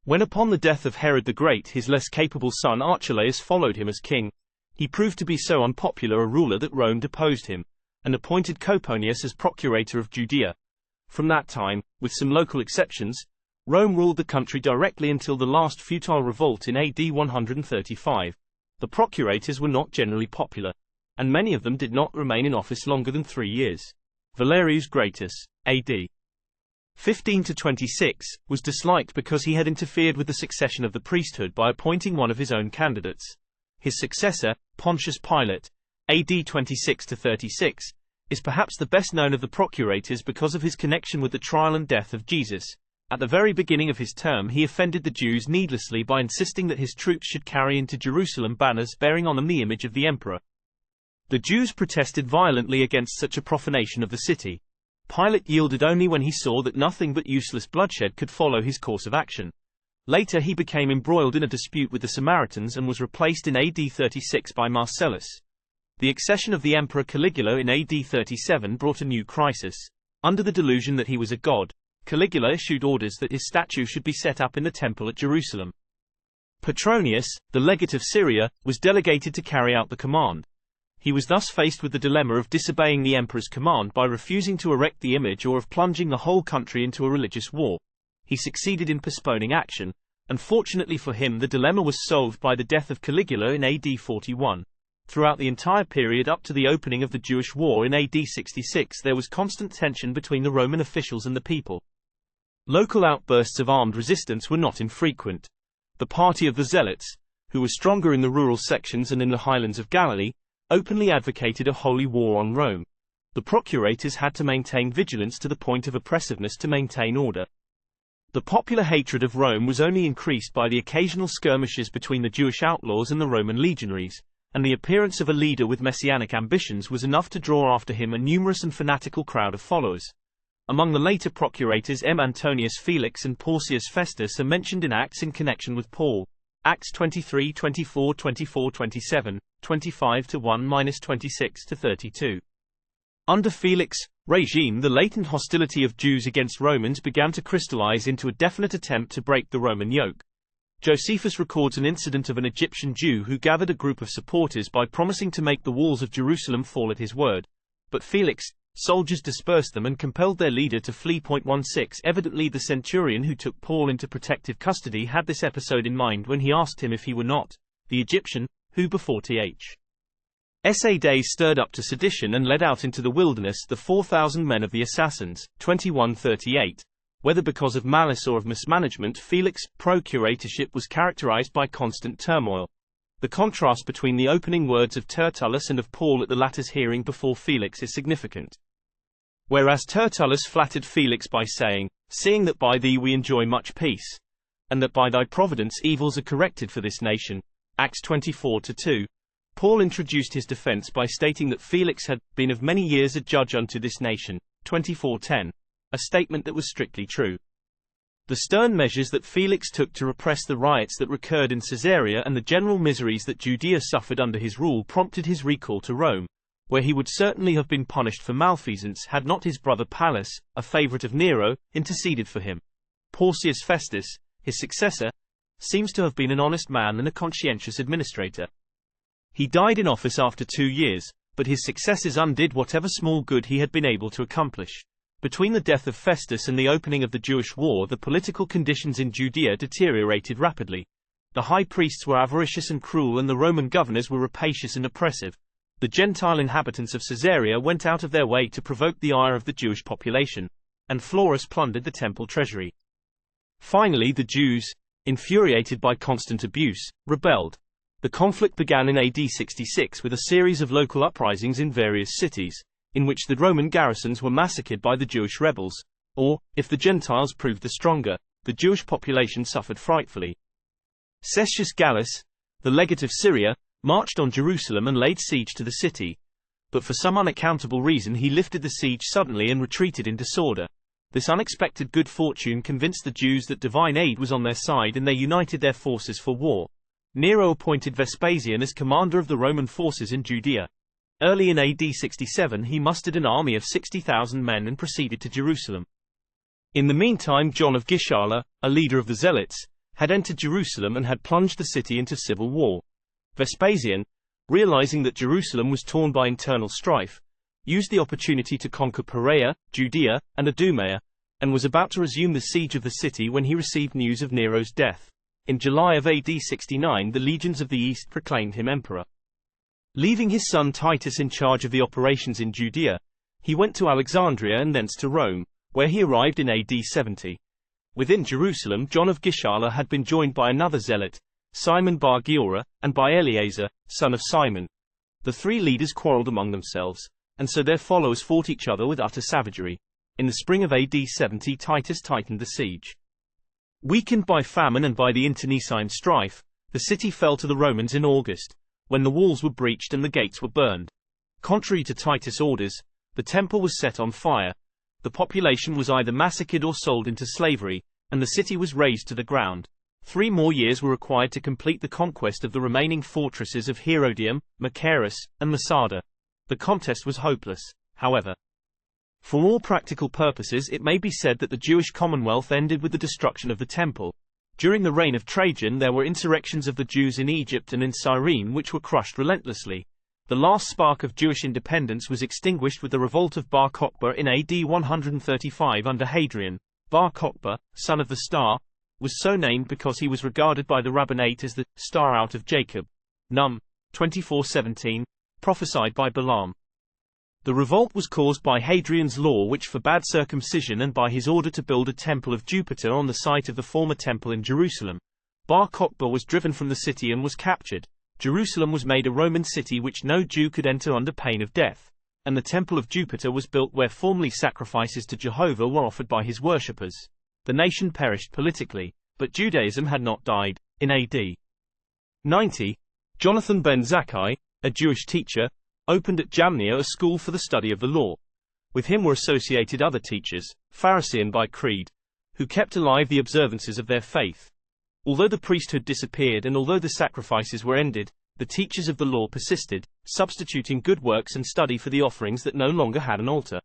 When upon the death of Herod the Great his less capable son Archelaus followed him as king, he proved to be so unpopular a ruler that Rome deposed him, and appointed Coponius as procurator of Judea. From that time, with some local exceptions, Rome ruled the country directly until the last futile revolt in AD 135. The procurators were not generally popular, and many of them did not remain in office longer than 3 years. Valerius Gratus, AD 15–26, was disliked because he had interfered with the succession of the priesthood by appointing one of his own candidates. His successor, Pontius Pilate, AD 26–36, is perhaps the best known of the procurators because of his connection with the trial and death of Jesus. At the very beginning of his term he offended the Jews needlessly by insisting that his troops should carry into Jerusalem banners bearing on them the image of the emperor. The Jews protested violently against such a profanation of the city. Pilate yielded only when he saw that nothing but useless bloodshed could follow his course of action. Later he became embroiled in a dispute with the Samaritans and was replaced in AD 36 by Marcellus. The accession of the Emperor Caligula in AD 37 brought a new crisis. Under the delusion that he was a god, Caligula issued orders that his statue should be set up in the temple at Jerusalem. Petronius, the legate of Syria, was delegated to carry out the command. He was thus faced with the dilemma of disobeying the emperor's command by refusing to erect the image or of plunging the whole country into a religious war. He succeeded in postponing action, and fortunately for him the dilemma was solved by the death of Caligula in AD 41. Throughout the entire period up to the opening of the Jewish War in AD 66 there was constant tension between the Roman officials and the people. Local outbursts of armed resistance were not infrequent. The party of the Zealots, who were stronger in the rural sections and in the highlands of Galilee, openly advocated a holy war on Rome. The procurators had to maintain vigilance to the point of oppressiveness to maintain order. The popular hatred of Rome was only increased by the occasional skirmishes between the Jewish outlaws and the Roman legionaries, and the appearance of a leader with messianic ambitions was enough to draw after him a numerous and fanatical crowd of followers. Among the later procurators M. Antonius Felix and Porcius Festus are mentioned in Acts in connection with Paul. Acts 23, 24, 24, 27, 25–1–26–32. Under Felix' regime the latent hostility of Jews against Romans began to crystallize into a definite attempt to break the Roman yoke. Josephus records an incident of an Egyptian Jew who gathered a group of supporters by promising to make the walls of Jerusalem fall at his word. But Felix' soldiers dispersed them and compelled their leader to flee. 16. Evidently the centurion who took Paul into protective custody had this episode in mind when he asked him if he were not the Egyptian, who before Th.S.A. days stirred up to sedition and led out into the wilderness the 4,000 men of the assassins. 21:38. Whether because of malice or of mismanagement, Felix' procuratorship was characterized by constant turmoil. The contrast between the opening words of Tertullus and of Paul at the latter's hearing before Felix is significant. Whereas Tertullus flattered Felix by saying, "Seeing that by thee we enjoy much peace, and that by thy providence evils are corrected for this nation," Acts 24:2, Paul introduced his defense by stating that Felix had been of many years a judge unto this nation, 24:10, a statement that was strictly true. The stern measures that Felix took to repress the riots that recurred in Caesarea and the general miseries that Judea suffered under his rule prompted his recall to Rome, where he would certainly have been punished for malfeasance had not his brother Pallas, a favorite of Nero, interceded for him. Porcius Festus, his successor, seems to have been an honest man and a conscientious administrator. He died in office after 2 years, but his successors undid whatever small good he had been able to accomplish. Between the death of Festus and the opening of the Jewish War, the political conditions in Judea deteriorated rapidly. The high priests were avaricious and cruel, and the Roman governors were rapacious and oppressive. The Gentile inhabitants of Caesarea went out of their way to provoke the ire of the Jewish population, and Florus plundered the temple treasury. Finally, the Jews, infuriated by constant abuse, rebelled. The conflict began in AD 66 with a series of local uprisings in various cities, in which the Roman garrisons were massacred by the Jewish rebels, or, if the Gentiles proved the stronger, the Jewish population suffered frightfully. Cestius Gallus, the legate of Syria, marched on Jerusalem and laid siege to the city, but for some unaccountable reason he lifted the siege suddenly and retreated in disorder. This unexpected good fortune convinced the Jews that divine aid was on their side and they united their forces for war. Nero appointed Vespasian as commander of the Roman forces in Judea. Early in AD 67 he mustered an army of 60,000 men and proceeded to Jerusalem. In the meantime John of Gischala, a leader of the Zealots, had entered Jerusalem and had plunged the city into civil war. Vespasian, realizing that Jerusalem was torn by internal strife, used the opportunity to conquer Perea, Judea, and Idumea, and was about to resume the siege of the city when he received news of Nero's death. In July of AD 69 the legions of the East proclaimed him emperor. Leaving his son Titus in charge of the operations in Judea, he went to Alexandria and thence to Rome, where he arrived in AD 70. Within Jerusalem John of Gischala had been joined by another zealot, Simon bar Giora, and by Eleazar, son of Simon. The three leaders quarreled among themselves, and so their followers fought each other with utter savagery. In the spring of AD 70 Titus tightened the siege. Weakened by famine and by the internecine strife, the city fell to the Romans in August, when the walls were breached and the gates were burned. Contrary to Titus' orders, the temple was set on fire, the population was either massacred or sold into slavery, and the city was razed to the ground. 3 more years were required to complete the conquest of the remaining fortresses of Herodium, Machaerus, and Masada. The contest was hopeless, however. For all practical purposes it may be said that the Jewish Commonwealth ended with the destruction of the temple. During the reign of Trajan there were insurrections of the Jews in Egypt and in Cyrene which were crushed relentlessly. The last spark of Jewish independence was extinguished with the revolt of Bar Kokhba in AD 135 under Hadrian. Bar Kokhba, son of the Star, was so named because he was regarded by the rabbinate as the Star out of Jacob. Num. 24:17, prophesied by Balaam. The revolt was caused by Hadrian's law which forbade circumcision and by his order to build a temple of Jupiter on the site of the former temple in Jerusalem. Bar Kokhba was driven from the city and was captured. Jerusalem was made a Roman city which no Jew could enter under pain of death, and the temple of Jupiter was built where formerly sacrifices to Jehovah were offered by his worshippers. The nation perished politically, but Judaism had not died. In AD 90, Jonathan ben Zakkai, a Jewish teacher, opened at Jamnia a school for the study of the law. With him were associated other teachers, Pharisee by creed, who kept alive the observances of their faith. Although the priesthood disappeared and although the sacrifices were ended, the teachers of the law persisted, substituting good works and study for the offerings that no longer had an altar.